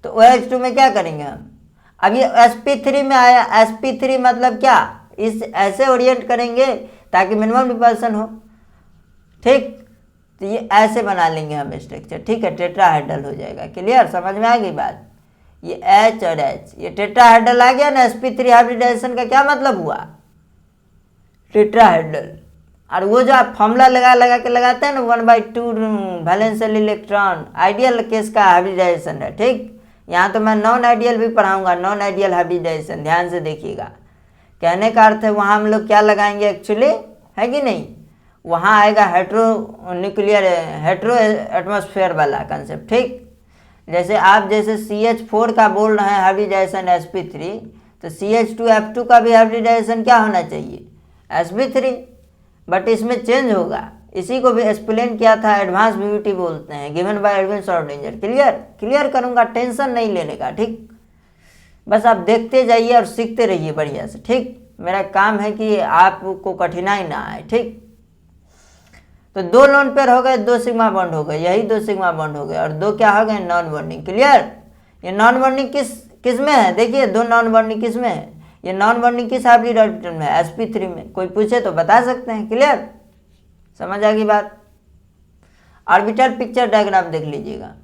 तो OH2 में क्या करेंगे हम, अब ये sp3 में आया, sp3 मतलब क्या, इस ऐसे ओरिएंट करेंगे ताकि मिनिमम रिपल्सन हो, ठीक। तो ये ऐसे बना लेंगे हम स्ट्रक्चर, ठीक है, टेट्राहेड्रल हो जाएगा, क्लियर, समझ में आ गई बात। ये H और H, ये टेट्राहेड्रल आ गया ना, sp3 हाइब्रिडाइजेशन का क्या मतलब हुआ, टेट्राहेड्रल। और वो जो आप फॉर्मूला लगा के लगाते हैं ना, 1/2 वैलेंशियल इलेक्ट्रॉन, आइडियल केस का हाइब्रिडाइजेशन है, ठीक। यहाँ तो मैं नॉन आइडियल भी पढ़ाऊंगा, नॉन आइडियल हाइब्रिडाइजेशन, ध्यान से देखिएगा। कहने का अर्थ है वहाँ हम लोग क्या लगाएंगे एक्चुअली, है कि नहीं, वहाँ आएगा हेट्रो न्यूक्लियर, हेट्रो एटमॉस्फेयर वाला कंसेप्ट, ठीक। जैसे आप जैसे CH4 का बोल रहे हैं हाइब्रिडाइजेशन sp3, तो CH2F2 का भी हाइब्रिडाइजेशन क्या होना चाहिए, sp3, बट इसमें चेंज होगा। इसी को भी एक्सप्लेन किया था, एडवांस BBT बोलते हैं, given by Edwin Schrodinger, clear करूंगा, टेंशन नहीं लेने का, ठीक। बस आप देखते जाइए और सीखते रहिए बढ़िया से, ठीक। मेरा काम है कि आपको कठिनाई ना आए, ठीक। तो 2 लोन पेयर हो गए, 2 सिग्मा बॉन्ड हो गए, यही 2 सिग्मा बॉन्ड हो गए, और 2 क्या हो गए, नॉन बॉन्डिंग, क्लियर। ये नॉन बॉन्डिंग किस में है, देखिए 2 नॉन बॉन्डिंग किस में है, ये नॉन बॉन्डिंग किस हाइब्रिड ऑर्बिटल में है, sp3 में। कोई पूछे तो बता सकते हैं, क्लियर, समझ आ गई बात। ऑर्बिटल पिक्चर डायग्राम देख लीजिएगा,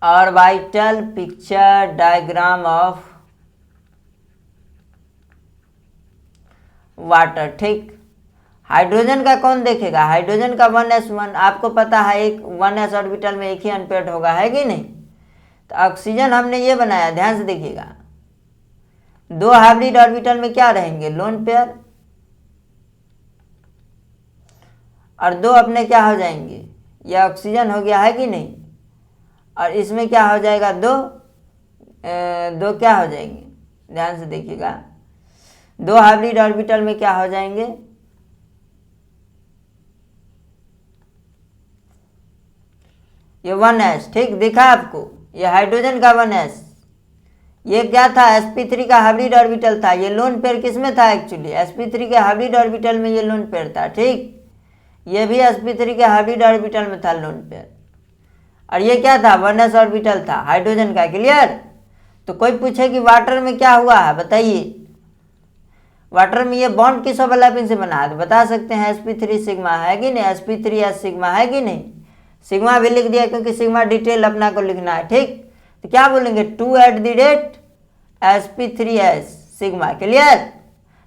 orbital picture diagram of water, ठीक। हाइड्रोजन का कौन देखेगा, हाइड्रोजन का 1s1, आपको पता है एक 1s ऑर्बिटल में एक ही अनपेयर्ड होगा, है कि नहीं। तो ऑक्सीजन हमने ये बनाया, ध्यान से देखिएगा, 2 हाइब्रिड ऑर्बिटल में क्या रहेंगे, लोन पेयर, और 2 अपने क्या हो जाएंगे, ये ऑक्सीजन हो गया, है कि नहीं, और इसमें क्या हो जाएगा, 2 क्या हो जाएंगे, ध्यान से देखिएगा, 2 हाइब्रिड ऑर्बिटल में क्या हो जाएंगे, ये 1s, ठीक, दिखा आपको, ये हाइड्रोजन का 1s, ये क्या था, sp3 का हाइब्रिड ऑर्बिटल था। ये लोन पेयर किस में था एक्चुअली, sp3 के हाइब्रिड ऑर्बिटल में ये लोन पेयर था, ठीक। ये भी sp3 के हाइब्रिड ऑर्बिटल में था लोन पेयर। और ये क्या था, 1s ऑर्बिटल था हाइड्रोजन का, क्लियर। तो कोई पूछे कि वाटर में क्या हुआ है, बताइए। वाटर में ये बॉन्ड किस ओवरलैपिंग से बना है, तो बता सकते हैं sp3 सिग्मा है कि नहीं, sp3s सिग्मा है कि नहीं। सिग्मा भी लिख दिया क्योंकि सिग्मा डिटेल अपना को लिखना है, ठीक। तो क्या बोलेंगे, 2 sp3s sigma, clear.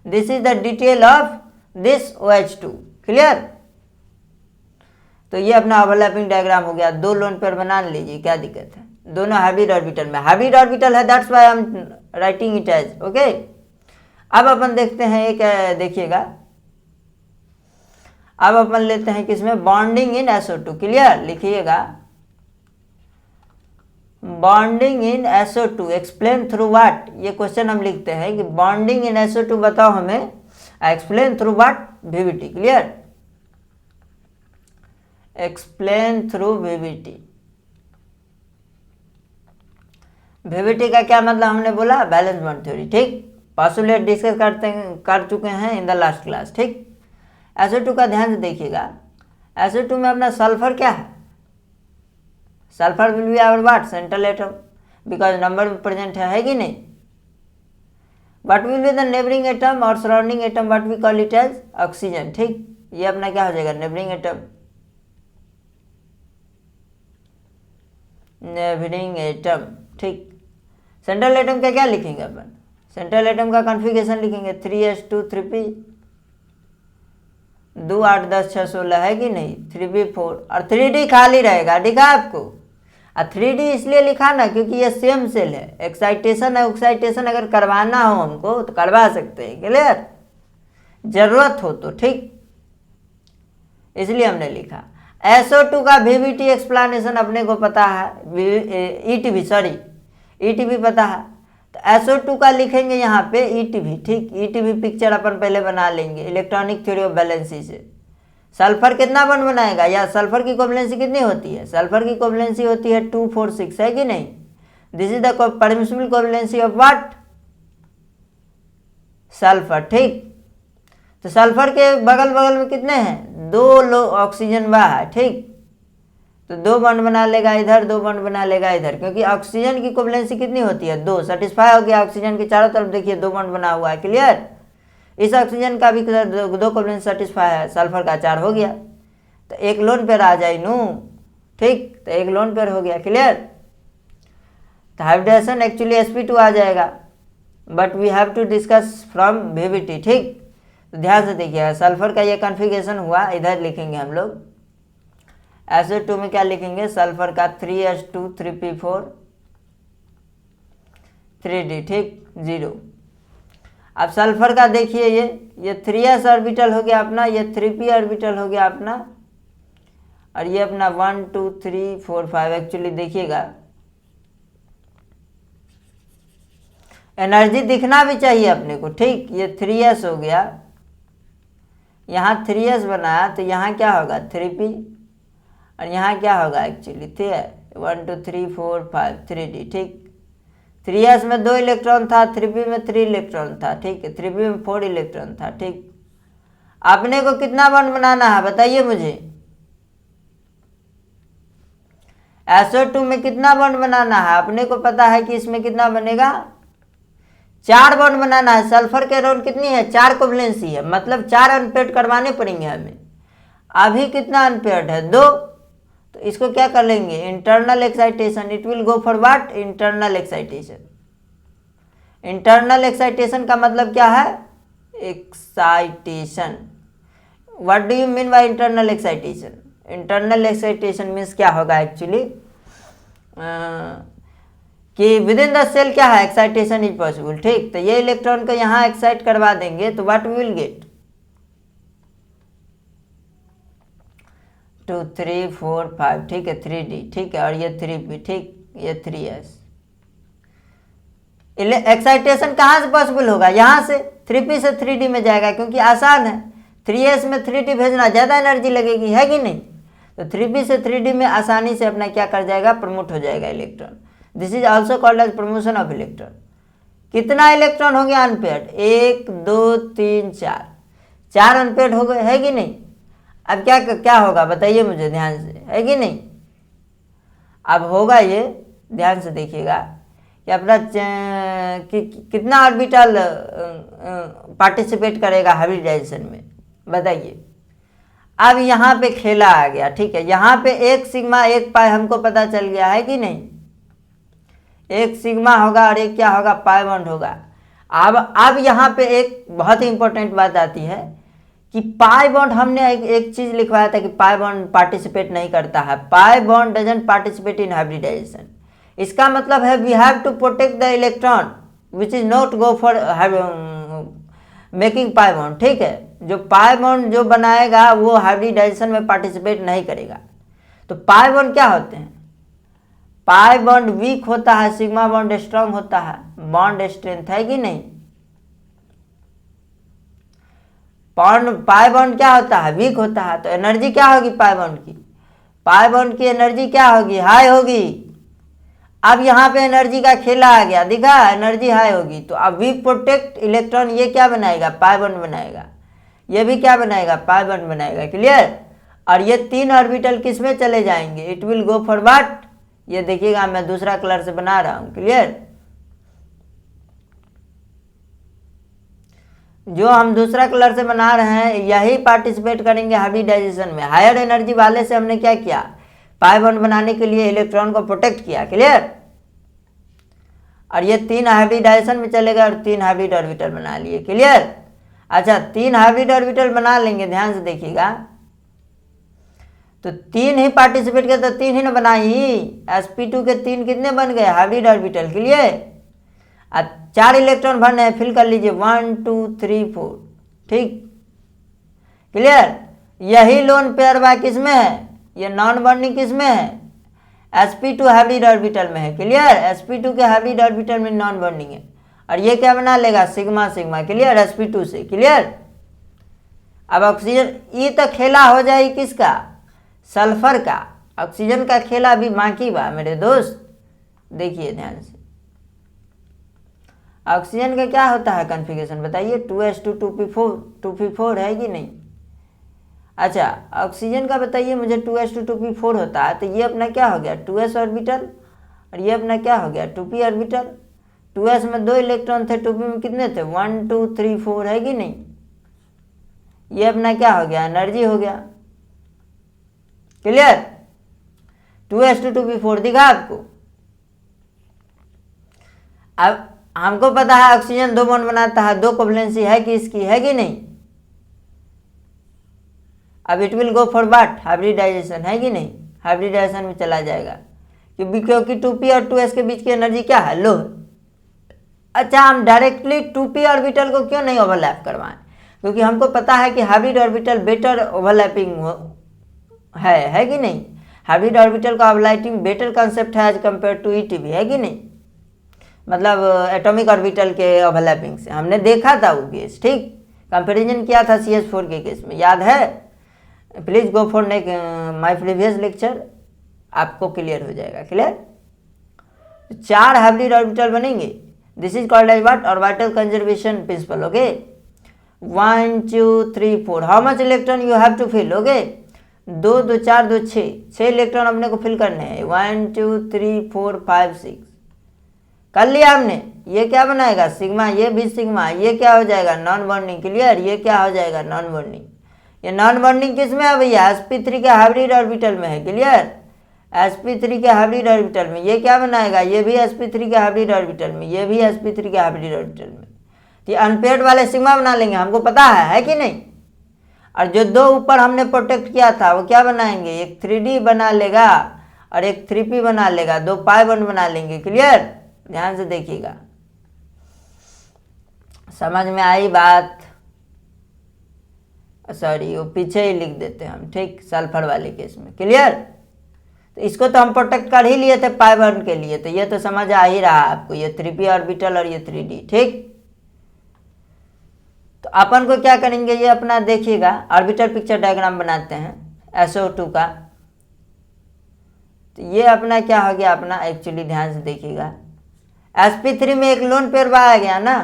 This is the detail of this OH2, clear. तो ये अपना ओवरलैपिंग डायग्राम हो गया। 2 लोन पेयर बना लीजिए, क्या दिक्कत है, दोनों हाइब्रिड ऑर्बिटल में, हाइब्रिड ऑर्बिटल है, that's why I am writing it as, okay. अब अपन देखते हैं एक, देखिएगा, अब अपन लेते हैं किसमें, बॉन्डिंग इन SO2, क्लियर। लिखिएगा, bonding in SO2 explain through what. ये क्वेश्चन हम लिखते हैं कि बॉन्डिंग इन SO2 बताओ हमें, explain through what, VBT, clear. Explain through VBT। VBT का क्या मतलब हमने बोला, बैलेंस बॉन्ड थ्योरी, ठीक। पॉस्टुलेट डिस्कस कर चुके हैं इन द लास्ट क्लास, ठीक। SO2 का ध्यान से देखिएगा, SO2 में अपना सल्फर क्या है, sulphur will be our what, central atom, because नंबर में प्रेजेंट है कि नहीं। What will be the neighbouring atom और surrounding atom, what we call it as oxygen, ठीक। ये अपना क्या हो जाएगा, नेबरिंग एटम, नेबरिंग एटम, ठीक। सेंट्रल एटम का क्या लिखेंगे अपन, सेंट्रल एटम का कॉन्फ़िगरेशन लिखेंगे 3s2 3p, 2 8 10 6 16 है कि नहीं, 3p 4, और 3d खाली रहेगा, दिखा आपको। और 3d इसलिए लिखा ना क्योंकि ये सेम सेल है, एक्साइटेशन है, ऑक्साइटेशन अगर करवाना हो हमको तो करवा सकते हैं, क्लियर, जरूरत हो तो, ठीक। इसलिए हमने लिखा। SO2 का VBT एक्सप्लेनेशन अपने को पता है, ETB, सॉरी ETB पता है, तो SO2 का लिखेंगे यहाँ पे ETB, ठीक। ETB पिक्चर अपन पहले बना लेंगे इलेक्ट्रॉनिक थ्योरी ऑफ वैलेंसी से। सल्फर कितना बॉन्ड बनाएगा, या सल्फर की कोवलेंसी कितनी होती है, सल्फर की कोवलेंसी होती है 2 4 6, है कि नहीं। This is the permissible covalency of what, sulphur, ठीक। तो सल्फर के बगल बगल में कितने हैं, 2 ऑक्सीजन बा है, ठीक। तो 2 बॉन्ड बना लेगा इधर, 2 बॉन्ड बना लेगा इधर, क्योंकि ऑक्सीजन की कोवलेंसी कितनी होती है, 2, सेटिस्फाई हो गया। ऑक्सीजन के चारों तरफ देखिए 2 बॉन्ड बना हुआ है, क्लियर। इस ऑक्सीजन का भी 2 कोवलेंसी सेटिस्फाई है, सल्फर का 4 हो गया, तो एक लोन पेयर आ जाए नू, ठीक। तो एक लोन पेयर हो गया, क्लियर। तो हाइब्रिडेशन एक्चुअली sp2 आ जाएगा, but we have to discuss from VBT, ठीक। तो ध्यान से देखिएगा, सल्फर का ये कॉन्फ़िगरेशन हुआ, इधर लिखेंगे हम लोग SO2 में क्या लिखेंगे, सल्फर का 3s2 3p4 3d, ठीक, 0। अब सल्फर का देखिए, ये 3s ऑर्बिटल हो गया अपना, ये 3p ऑर्बिटल हो गया अपना, और ये अपना 1 2 3 4 5। एक्चुअली देखिएगा, एनर्जी दिखना भी चाहिए अपने को, ठीक। ये 3s हो गया, यहाँ 3s बनाया, तो यहाँ क्या होगा 3p, और यहाँ क्या होगा एक्चुअली 1 2 3 4 5 3d, ठीक। 3s में 2 इलेक्ट्रॉन था, 3p में 3 इलेक्ट्रॉन था, ठीक है, 3p में 4 इलेक्ट्रॉन था, ठीक। अपने को कितना बॉन्ड बनाना है बताइए मुझे, SO2 में कितना बॉन्ड बनाना है, अपने को पता है कि इसमें कितना बनेगा, 4 बॉन्ड बनाना है। सल्फर के रोल कितनी है, 4 कोवलेंसी है, मतलब 4 अनपेयर्ड करवाने पड़ेंगे हमें। अभी कितना अनपेयर्ड है, 2, तो इसको क्या कर लेंगे, internal excitation, it will go for what, internal excitation. Internal excitation का मतलब क्या है, excitation. What do you mean by internal excitation, internal excitation means क्या होगा एक्चुअली, कि विद इन द सेल क्या है, एक्साइटेशन इज पॉसिबल, ठीक। तो ये इलेक्ट्रॉन को यहाँ एक्साइट करवा देंगे, तो व्हाट वी विल गेट, 2 3 4 5, ठीक है, 3d, ठीक है, और ये 3p, ठीक, ये 3s। एक्साइटेशन कहाँ से पॉसिबल होगा, यहाँ से 3p से 3d में जाएगा, क्योंकि आसान है, 3s में 3d भेजना ज़्यादा एनर्जी लगेगी, है कि नहीं। तो 3p से 3d में आसानी से अपना क्या कर जाएगा, प्रमोट हो जाएगा electron. This is also called as promotion of electron. कितना इलेक्ट्रॉन हो गया अनपेयर्ड? 1 2 3 4, 4 अनपेयर्ड हो गए, है कि नहीं? अब क्या क्या होगा बताइए मुझे ध्यान से, है कि नहीं? अब होगा ये, ध्यान से देखिएगा कि अपना कितना ऑर्बिटल पार्टिसिपेट करेगा हाइब्रिडाइजेशन में, बताइए। अब यहाँ पे खेला आ गया, ठीक है। यहाँ पे 1 सिग्मा 1 पाई हमको पता चल गया, है कि नहीं? 1 सिग्मा होगा और एक क्या होगा? पाई बॉन्ड होगा। अब यहाँ पे एक बहुत ही इंपॉर्टेंट बात आती है कि पाई बॉन्ड, हमने एक चीज लिखवाया था कि पाई बॉन्ड पार्टिसिपेट नहीं करता है। Pi bond doesn't participate in hybridization. इसका मतलब है we have to protect the electron which is not go for making pi bond, ठीक है। जो पाई बॉन्ड जो बनाएगा वो हाइब्रिडाइजेशन में पार्टिसिपेट नहीं करेगा। तो पाई बॉन्ड क्या होते हैं? पाई बॉन्ड वीक होता है, सिग्मा बॉन्ड स्ट्रांग होता है, बॉन्ड स्ट्रेंथ, है कि नहीं? पाई बॉन्ड क्या होता है? वीक होता है। तो एनर्जी क्या होगी पाई बॉन्ड की? पाई बॉन्ड की एनर्जी क्या होगी? हाई होगी। अब यहाँ पे एनर्जी का खेला आ गया, दिखा? एनर्जी हाई होगी। तो अब वी प्रोटेक्ट इलेक्ट्रॉन, ये क्या बनाएगा? पाई बॉन्ड बनाएगा। ये भी क्या बनाएगा? पाई बॉन्ड बनाएगा, क्लियर? और ये 3 ऑर्बिटल किस में चले जाएंगे? It will go for what? ये देखिएगा, मैं दूसरा कलर से बना रहा हूं, क्लियर? जो हम दूसरा कलर से बना रहे हैं यही पार्टिसिपेट करेंगे हाइब्रिडाइजेशन में। हायर एनर्जी वाले से हमने क्या किया? पाई बॉन्ड बनाने के लिए इलेक्ट्रॉन को प्रोटेक्ट किया, क्लियर? और ये 3 हाइब्रिडाइजेशन में चलेगा और 3 हाइब्रिड ऑर्बिटल बना लिए, क्लियर? अच्छा, 3 हाइब्रिड ऑर्बिटल बना लेंगे, ध्यान से देखिएगा। तो 3 ही पार्टिसिपेट किया, तो 3 ही ना बनाई। sp2 के 3 कितने बन गए? Hybrid orbital, clear? 4 इलेक्ट्रॉन भरने हैं, फिल कर लीजिए 1 2 3 4, ठीक, क्लियर? यही लोन पेयर बा किस में है? ये नॉन बॉन्डिंग किस में है? sp2 हाइब्रिड ऑर्बिटल में है, क्लियर? sp2 के हाइब्रिड ऑर्बिटल में नॉन बॉन्डिंग है। और ये क्या बना लेगा? Sigma sigma, clear? sp2 से, क्लियर? अब ऑक्सीजन, ये तो खेला हो जाए किसका? सल्फर का। ऑक्सीजन का खेला भी बाकी बा मेरे दोस्त, देखिए ध्यान से। ऑक्सीजन का क्या होता है कॉन्फ़िगरेशन बताइए? 2s2 2p4 2p4, है कि नहीं? अच्छा, ऑक्सीजन का बताइए मुझे। 2s2 2p4 होता है, तो ये अपना क्या हो गया? 2s ऑर्बिटल, और ये अपना क्या हो गया? 2p orbital. 2s में 2 इलेक्ट्रॉन थे, 2p में कितने थे? 1 2 3 4, है कि नहीं? ये अपना क्या हो गया? एनर्जी हो गया, क्लियर? 2s2 2p4 दिखा आपको। अब हमको पता है ऑक्सीजन 2 बॉन्ड बनाता है, 2 कोवलेंसी है कि इसकी, है कि नहीं? अब it will go for what? Hybridization, है कि नहीं? हाइब्रिडाइजेशन में चला जाएगा, क्योंकि 2p और 2s के बीच की एनर्जी क्या है? लो। अच्छा, हम डायरेक्टली 2p ऑर्बिटल को क्यों नहीं ओवरलैप करवाएं? क्योंकि हमको पता है कि हाइब्रिड ऑर्बिटल बेटर ओवरलैपिंग है कि नहीं? हाइब्रिड ऑर्बिटल का ओवरलैपिंग बेटर कंसेप्ट है एज कंपेयर टू ईटीवी, है कि नहीं? मतलब एटॉमिक ऑर्बिटल के ओवरलैपिंग से हमने देखा था वो केस, ठीक, कंपैरिजन किया था CH4 के केस में, याद है? Please go for my previous lecture, आपको क्लियर हो जाएगा, क्लियर? 4 हाइब्रिड ऑर्बिटल बनेंगे। This is called as what? Orbital conservation principle, okay? 1 2 3 4, how much electron you have to fill, okay? 2 2 4 2 6 electron अपने को फिल करने हैं। 1 2 3 4 5 6 कर लिया हमने। ये क्या बनाएगा? सिग्मा, ये भी सिग्मा, ये क्या हो जाएगा? Non bonding, clear? ये क्या हो जाएगा? Non bonding. ये नॉन बॉन्डिंग किस में है भैया? sp3 के हाइब्रिड ऑर्बिटल में है, क्लियर? sp3 के हाइब्रिड ऑर्बिटल में ये क्या बनाएगा? ये भी sp3 के हाइब्रिड ऑर्बिटल में, ये भी sp3 के हाइब्रिड ऑर्बिटल में। तो ये अनपेयर्ड वाले सिग्मा बना लेंगे, हमको पता है कि नहीं? और जो 2 ऊपर हमने प्रोटेक्ट किया था वो क्या बनाएंगे? एक 3d बना लेगा और एक 3p बना लेगा, 2 पाई बॉन्ड बना लेंगे, क्लियर? ध्यान से देखिएगा, समझ में आई बात? सॉरी, वो पीछे ही लिख देते हैं हम, ठीक, सल्फर वाले केस में, क्लियर? तो इसको तो हम प्रोटेक्ट कर ही लिए थे पाई बॉन्ड के लिए, तो ये तो समझ आ ही रहा आपको, ये 3p ऑर्बिटल और ये 3d, ठीक। तो अपन को क्या करेंगे, ये अपना देखिएगा, ऑर्बिटल पिक्चर डायग्राम बनाते हैं SO2 का। तो ये अपना क्या हो गया? अपना एक्चुअली ध्यान से देखिएगा, sp3 में एक लोन पेयर पाया गया ना,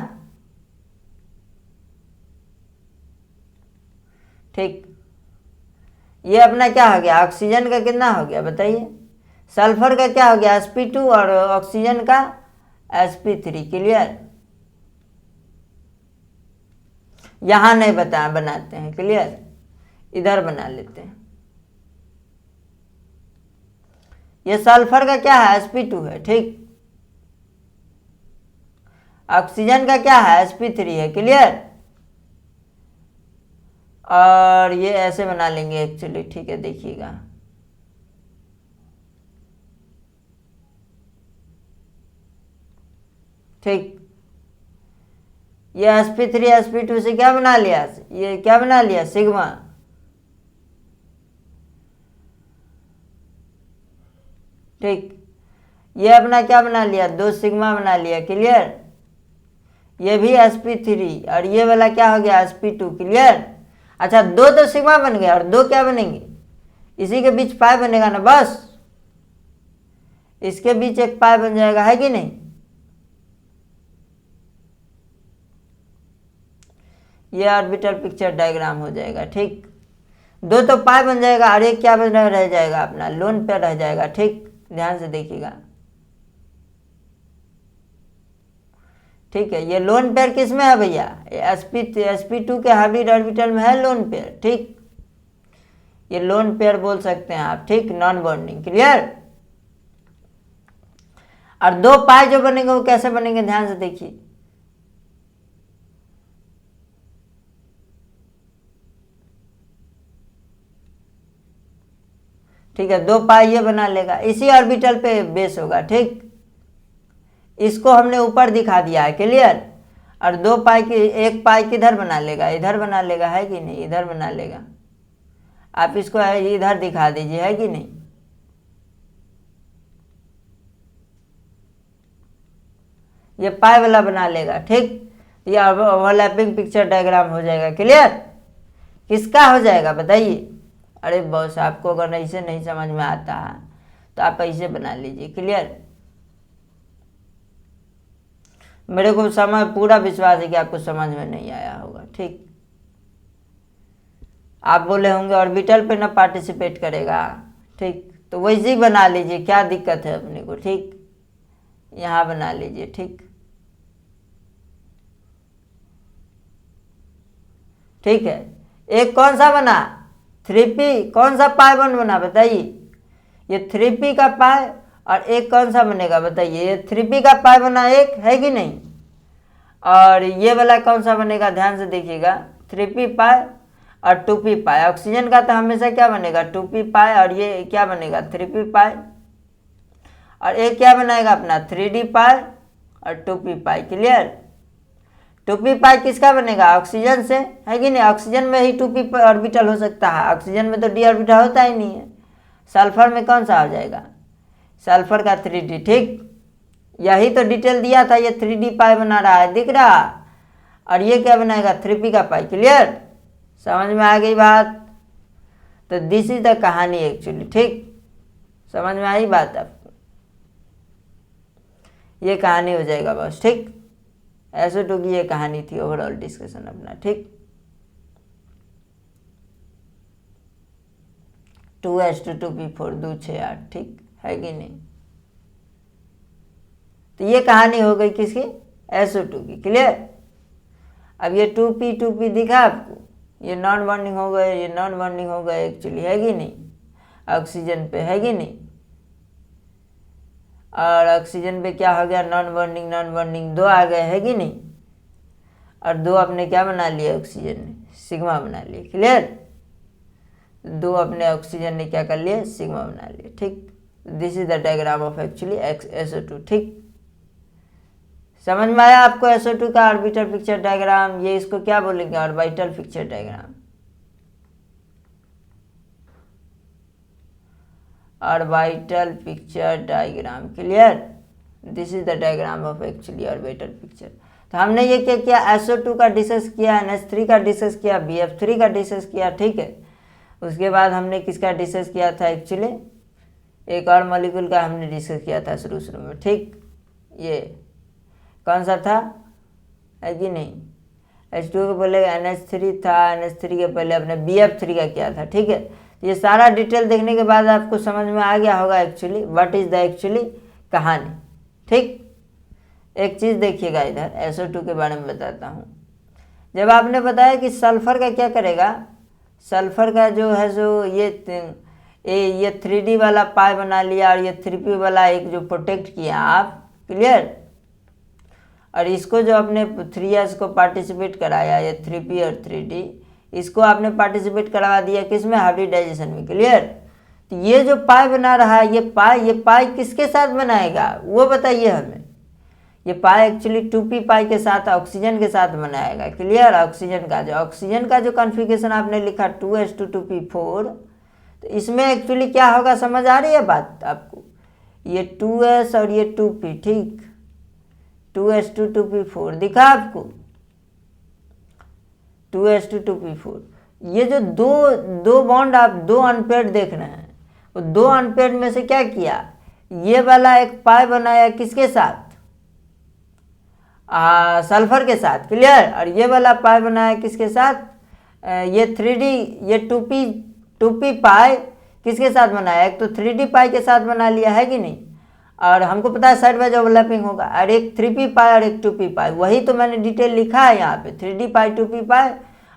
ठीक। ये अपना क्या हो गया, ऑक्सीजन का कितना हो गया बताइए, सल्फर का क्या हो गया sp2 और ऑक्सीजन का sp3। क्लियर, यहां नहीं बनाते हैं, क्लियर, इधर बना लेते हैं। ये सल्फर का क्या है sp2 है, ठीक। ऑक्सीजन का क्या है sp3 है, क्लियर। और ये ऐसे बना लेंगे एक्चुअली, ठीक है, देखिएगा। ठीक, ये sp3 sp2 से क्या बना लिया, ये क्या बना लिया, सिग्मा। ठीक, ये अपना क्या बना लिया, 2 सिग्मा बना लिया, क्लियर। ये भी sp3 और ये वाला क्या हो गया sp2, क्लियर। अच्छा, 2 तो सिग्मा बन गया और 2 क्या बनेंगे, इसी के बीच पाई बनेगा ना, बस इसके बीच एक पाई बन जाएगा, है कि नहीं। ये ऑर्बिटल पिक्चर डायग्राम हो जाएगा, ठीक। 2 तो पाई बन जाएगा और एक क्या बन रह जाएगा, अपना लोन पेयर रह जाएगा, ठीक। ध्यान से देखिएगा, ठीक है। ये लोन पेयर किस में है भैया, sp2 के हाइब्रिड ऑर्बिटल में है लोन पेयर, ठीक। ये लोन पेयर बोल सकते हैं आप, ठीक, नॉन बॉन्डिंग, क्लियर। और 2 पाई जो बनेंगे वो कैसे बनेंगे, ध्यान से देखिए। ठीक है, 2 पाई ये बना लेगा, इसी ऑर्बिटल पे बेस होगा, ठीक। इसको हमने ऊपर दिखा दिया है, क्लियर। और 2 पाई की, 1 पाई किधर बना लेगा, इधर बना लेगा, है कि नहीं, इधर बना लेगा। आप इसको इधर दिखा दीजिए, है कि नहीं। ये पाई वाला बना लेगा, ठीक। ये ओवरलैपिंग पिक्चर डायग्राम हो जाएगा, क्लियर। किसका हो जाएगा बताइए। अरे बॉस, आपको अगर ऐसे नहीं समझ में आता है तो आप ऐसे बना लीजिए, क्लियर। मेरे को पूरा विश्वास है कि आपको समझ में नहीं आया होगा, ठीक। आप बोले होंगे ऑर्बिटल पे ना पार्टिसिपेट करेगा, ठीक, तो वैसे ही बना लीजिए, क्या दिक्कत है अपने को, ठीक। यहाँ बना लीजिए, ठीक, ठीक है। एक कौन सा बना, 3p, कौन सा पाई बना बताइए। ये 3p का पाई और एक कौन सा बनेगा बताइए, ये 3p का पाई बना एक, है कि नहीं। और ये वाला कौन सा बनेगा, ध्यान से देखिएगा, 3p पाई और 2p पाई। ऑक्सीजन का तो हमेशा क्या बनेगा, 2p पाई, और ये क्या बनेगा, 3p पाई। और एक क्या बनाएगा अपना, 3d पाई और 2p पाई, क्लियर। 2p पाई किसका बनेगा, ऑक्सीजन से, है कि नहीं। ऑक्सीजन में ही 2p ऑर्बिटल हो सकता है, ऑक्सीजन में तो d ऑर्बिटल होता ही नहीं है। सल्फर में कौन सा हो जाएगा, सल्फर का 3d, ठीक। यही तो डिटेल दिया था, ये 3d पाई बना रहा है, दिख रहा। और ये क्या बनाएगा, 3p का पाई, क्लियर। समझ में आ गई बात। तो दिस इज द कहानी एक्चुअली, ठीक। समझ में आई बात आपको, ये कहानी हो जाएगा बस, ठीक। SO2 की ये कहानी थी, ओवरऑल डिस्कशन अपना, ठीक। 2s2 2p4 2 6 8, ठीक है कि नहीं। तो ये कहानी हो गई किसकी, SO2 की, क्लियर। अब ये 2p दिखा आपको, ये नॉन बॉन्डिंग हो गए, ये नॉन बॉन्डिंग हो गए एक्चुअली, है कि नहीं, ऑक्सीजन पे, है कि नहीं। और ऑक्सीजन पे क्या हो गया, नॉन बॉन्डिंग 2 आ गए, है कि नहीं। और 2 अपने क्या बना लिए, ऑक्सीजन ने सिग्मा बना लिए, क्लियर। 2 अपने ऑक्सीजन ने क्या कर लिए, सिग्मा बना लिए, ठीक। This is the diagram of actually SO2, ठीक। समझ में आया आपको SO2 का ऑर्बिटल पिक्चर डायग्राम। ये इसको क्या बोलेंगे, orbital picture diagram, orbital picture diagram, clear. This is the diagram of actually orbital picture. तो हमने ये क्या किया, SO2 का डिस्कस किया, NH3 का डिस्कस किया, BF3 का डिस्कस किया, ठीक है। उसके बाद हमने किसका डिस्कस किया था एक्चुअली, एक और मॉलिक्यूल का हमने डिस्कस किया था शुरू में, ठीक। ये कौन सा था, है कि नहीं, H2O के पहले NH3 था, NH3 के पहले अपने BF3 का क्या था। ठीक है, ये सारा डिटेल देखने के बाद आपको समझ में आ गया होगा actually what is the actually कहानी। ठीक, एक चीज़ देखिएगा इधर SO2 के बारे में बताता हूँ। जब आपने बताया कि सल्फर का क्या करेगा, सल्फर का जो है जो ये 3D वाला पाई बना लिया और ये 3P वाला एक जो प्रोटेक्ट किया आप, क्लियर, और इसको जो अपने 3S को पार्टिसिपेट कराया, ये 3P और 3D, इसको आपने पार्टिसिपेट करवा दिया किसमें, हाइब्रिडाइजेशन में, क्लियर। तो ये जो पाई बना रहा है, ये पाई किसके साथ बनाएगा वो बताइए हमें। ये पाई एक्चुअली 2p पाई के साथ, ऑक्सीजन के साथ बनाएगा, क्लियर। ऑक्सीजन का जो कॉन्फ़िगरेशन आपने लिखा 2s2 2p4, तो इसमें एक्चुअली क्या होगा, समझ आ रही है बात आपको, ये 2s और ये 2p, ठीक, 2s2 2p4 दिखा आपको, 2s2 2p4। ये जो दो बॉन्ड आप दो अनपेयर्ड देख रहे हैं, वो दो अनपेयर्ड में से क्या किया, ये वाला एक पाई बनाया किसके साथ, सल्फर के साथ, क्लियर, और ये वाला पाई बनाया किसके साथ, ये 3D, ये 2p पाई किसके साथ बनाया, एक तो 3D पाई के साथ बना लिया, है कि नहीं, और हमको पता है साइड बाय ओवरलैपिंग होगा, और एक 3p पाई और एक 2p पाई, वही तो मैंने डिटेल लिखा है यहाँ पे, 3D पाई 2p पाई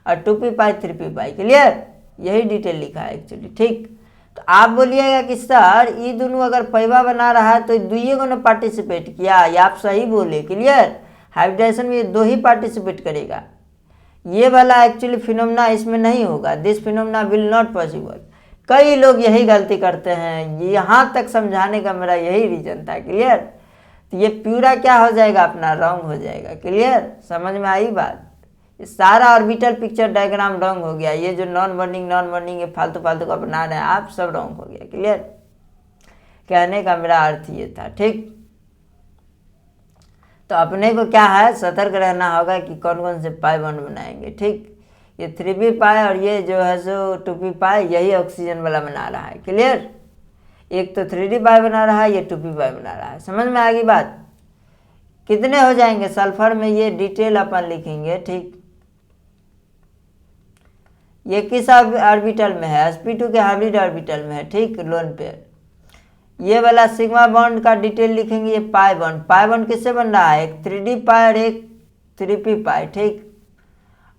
और 2p पाई 3p पाई, क्लियर, यही डिटेल लिखा है एक्चुअली। ठीक, तो आप बोलिएगा कि सर ये दोनों अगर पैवा बना रहा है तो दुइये को ने पार्टिसिपेट किया, ये आप सही बोले, क्लियर, हाइब्रिडाइजेशन में ये दो ही पार्टिसिपेट करेगा, ये वाला एक्चुअली फिनोमेना इसमें नहीं होगा, this phenomena will not possible. कई लोग यही गलती करते हैं, यहाँ तक समझाने का मेरा यही रीजन था, क्लियर। तो ये पूरा क्या हो जाएगा अपना, रॉन्ग हो जाएगा, क्लियर, समझ में आई बात। सारा ऑर्बिटल पिक्चर डायग्राम रॉन्ग हो गया, ये जो नॉन बर्निंग ये फालतू का बना रहे हैं आप, सब रॉन्ग हो गया, क्लियर, कहने का मेरा अर्थ ये था। ठीक, तो अपने को क्या है, सतर्क रहना होगा कि कौन कौन से पाई बॉन्ड बनाएंगे। ठीक, ये 3p पाई और ये जो है सो 2p पाई, यही ऑक्सीजन वाला बना रहा है, क्लियर, एक तो 3D पाई बना रहा है, ये 2p पाई बना रहा है, समझ में आ गई बात। कितने हो जाएंगे सल्फर में, ये डिटेल अपन लिखेंगे। ठीक, ये किस ऑर्बिटल में है, sp2 के हाइब्रिड ऑर्बिटल में है, ठीक, लोन पेयर। ये वाला सिग्मा बॉन्ड का डिटेल लिखेंगे, ये पाई बॉन्ड किससे बन रहा है, एक 3D पाई और एक 3p पाई, ठीक,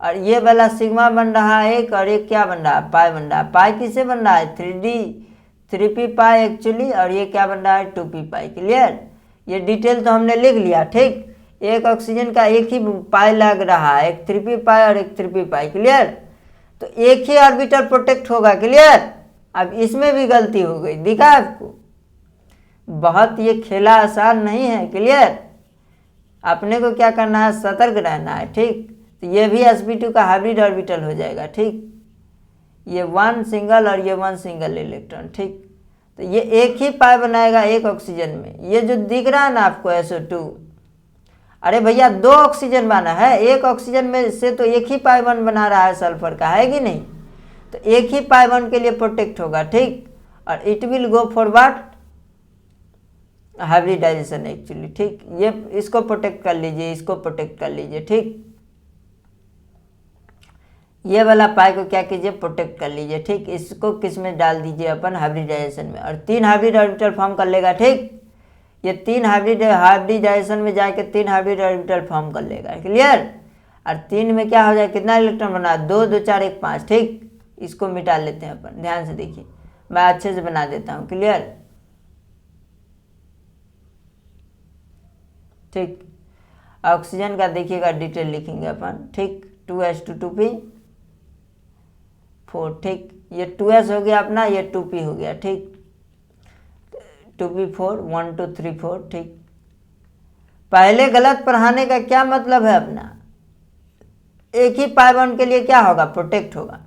और ये वाला सिग्मा बन रहा है एक, और एक क्या बन रहा है, पाई बन रहा है। पाई किससे बन रहा है, 3p पाई एक्चुअली, और ये क्या बन रहा है, 2p पाई, क्लियर। ये डिटेल तो हमने लिख लिया। ठीक, एक ऑक्सीजन का एक ही पाई लग रहा है, एक 3p पाई और एक 3p पाई, क्लियर, तो एक ही ऑर्बिटल प्रोटेक्ट होगा, क्लियर। अब इसमें भी गलती हो गई, दिखा आपको, बहुत ये खेला आसान नहीं है, क्लियर। अपने को क्या करना है, सतर्क रहना है। ठीक, तो ये भी sp2 का हाइब्रिड ऑर्बिटल हो जाएगा। ठीक, ये 1 सिंगल और ये 1 सिंगल इलेक्ट्रॉन। ठीक, तो ये एक ही पाई बनाएगा एक ऑक्सीजन में। ये जो दिख रहा है ना आपको SO2, अरे भैया 2 ऑक्सीजन बना है, एक ऑक्सीजन में से तो एक ही पाई बॉन्ड बना रहा है सल्फर का, है कि नहीं, तो एक ही पाई बॉन्ड के लिए प्रोटेक्ट होगा। ठीक, और it will go for what, hybridization actually. ठीक, ये इसको प्रोटेक्ट कर लीजिए, इसको प्रोटेक्ट कर लीजिए। ठीक, ये वाला पाई को क्या कीजिए, प्रोटेक्ट कर लीजिए। ठीक, इसको किस में डाल दीजिए अपन, हाइब्रिडाइजेशन में, और 3 हाइब्रिड ऑर्बिटल फॉर्म कर लेगा। ठीक, ये 3 हाइब्रिडाइजेशन में जाके 3 हाइब्रिड ऑर्बिटल फॉर्म कर लेगा, क्लियर। और 3 में क्या हो जाए, कितना इलेक्ट्रॉन बना, 2 2 4 1 5। ठीक, इसको मिटा लेते हैं अपन, ध्यान से देखिए, मैं अच्छे से बना देता हूँ, क्लियर। ठीक, ऑक्सीजन का देखिएगा डिटेल लिखेंगे अपन। ठीक, 2s2 2p4। ठीक, ये 2s हो गया अपना, ये 2p हो गया। ठीक, 2p4 1 2 3 4। ठीक, पहले गलत पढ़ाने का क्या मतलब है अपना, एक ही पाई बॉन्ड के लिए क्या होगा, प्रोटेक्ट होगा,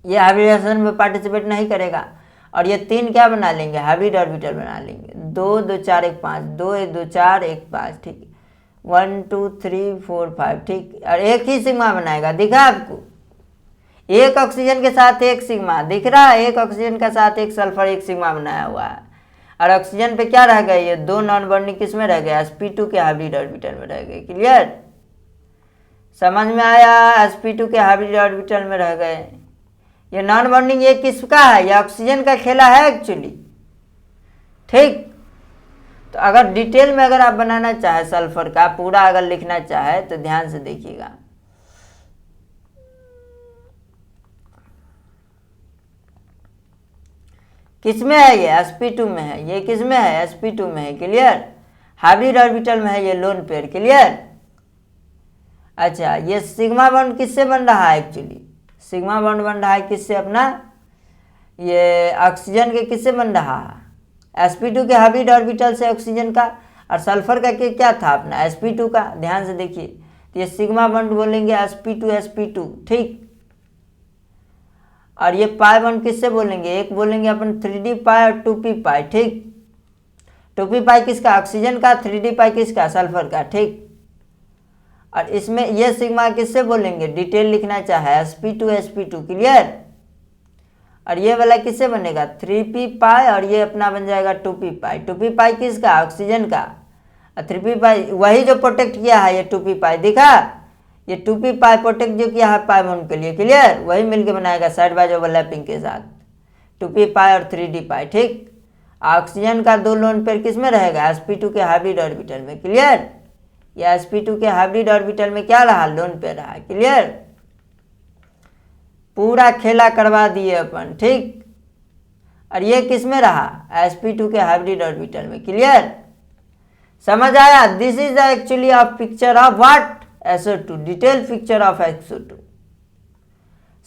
ये हाइब्रिडाइजेशन में पार्टिसिपेट नहीं करेगा। और ये 3 क्या बना लेंगे, हाइब्रिड ऑर्बिटल बना लेंगे, 2 2 4 1 5, 2 1 2 4 1 5। ठीक, 1 2 3 4 5। ठीक, और एक ही सिग्मा बनाएगा, दिखा आपको, एक ऑक्सीजन के साथ एक सिग्मा दिख रहा है, एक ऑक्सीजन के साथ एक सल्फर, एक सिग्मा बनाया हुआ है। और ऑक्सीजन पे क्या रह गए, ये 2 नॉन बॉन्डिंग किस में रह गए, sp2 के हाइब्रिड ऑर्बिटल में रह गए। क्लियर, समझ में आया, sp2 के हाइब्रिड ऑर्बिटल में रह गए। ये नॉन बॉन्डिंग ये किसका है, ये ऑक्सीजन का खेला है एक्चुअली। ठीक, तो अगर डिटेल में अगर आप बनाना चाहे सल्फर का पूरा अगर लिखना चाहे तो ध्यान से देखिएगा। किसमें है ये, sp2 में है, ये किसमें है, sp2 में है। क्लियर, हाइब्रिड ऑर्बिटल में है ये लोन पेयर। क्लियर, अच्छा ये सिग्मा बॉन्ड किससे बन रहा है, एक्चुअली सिग्मा बॉन्ड बन रहा है किससे, अपना ये ऑक्सीजन के किससे बन रहा है, sp2 के हाइब्रिड ऑर्बिटल से ऑक्सीजन का, और सल्फर का क्या था अपना sp2 का। ध्यान से देखिए, तो ये सिग्मा बॉन्ड बोलेंगे sp2 ठीक, और ये पाई बॉन्ड किससे बोलेंगे, एक बोलेंगे अपन 3d पाई और 2p पाई। ठीक, 2p पाई किसका, ऑक्सीजन का, 3d पाई किसका, सल्फर का। ठीक, और इसमें ये सिग्मा किससे बोलेंगे, डिटेल लिखना चाहे sp2। क्लियर, और ये वाला किससे बनेगा, 3p पाई, और ये अपना बन जाएगा 2p पाई। 2p पाई किसका, ऑक्सीजन का, और 3p पाई वही जो प्रोटेक्ट किया है, ये 2p पाई दिखा, ये 2p पाई प्रोटेक्ट जो किया है पाई बॉन्ड के लिए। क्लियर, वही मिलके बनाएगा साइड बाय ओवरलैपिंग के साथ 2p पाई और 3d पाई। ठीक, ऑक्सीजन का 2 लोन पेयर किस में रहेगा, sp2 के हाइब्रिड ऑर्बिटल में। क्लियर, ये sp2 के हाइब्रिड ऑर्बिटल में क्या रहा, लोन पेयर रहा। क्लियर, पूरा खेला करवा दिए अपन। ठीक, और ये किस में रहा, sp2 के हाइब्रिड ऑर्बिटल में। क्लियर, समझ आया, this is the actually of picture of what, SO2, detail picture of SO2।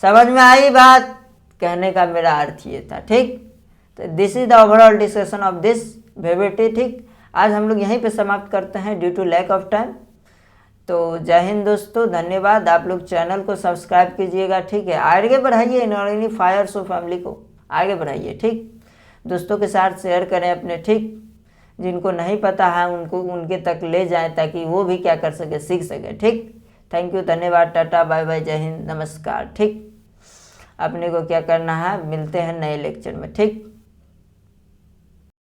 समझ में आई बात, कहने का मेरा अर्थ ये था। ठीक, तो this is the overall discussion of this VBT। ठीक, आज हम लोग यहीं पे समाप्त करते हैं due to lack of time. तो जय हिंद दोस्तों, धन्यवाद। आप लोग चैनल को सब्सक्राइब कीजिएगा। ठीक है, आगे बढ़ाइए इनऑर्गेनिक फायर्स ऑफ फैमिली को आगे बढ़ाइए। ठीक, दोस्तों के साथ शेयर करें अपने। ठीक, जिनको नहीं पता है उनको उनके तक ले जाएं ताकि वो भी क्या कर सके, सीख सके। ठीक, थैंक यू, धन्यवाद, टाटा बाय बाय, जय हिंद, नमस्कार। ठीक, अपने को क्या करना है, मिलते हैं नए लेक्चर में। ठीक।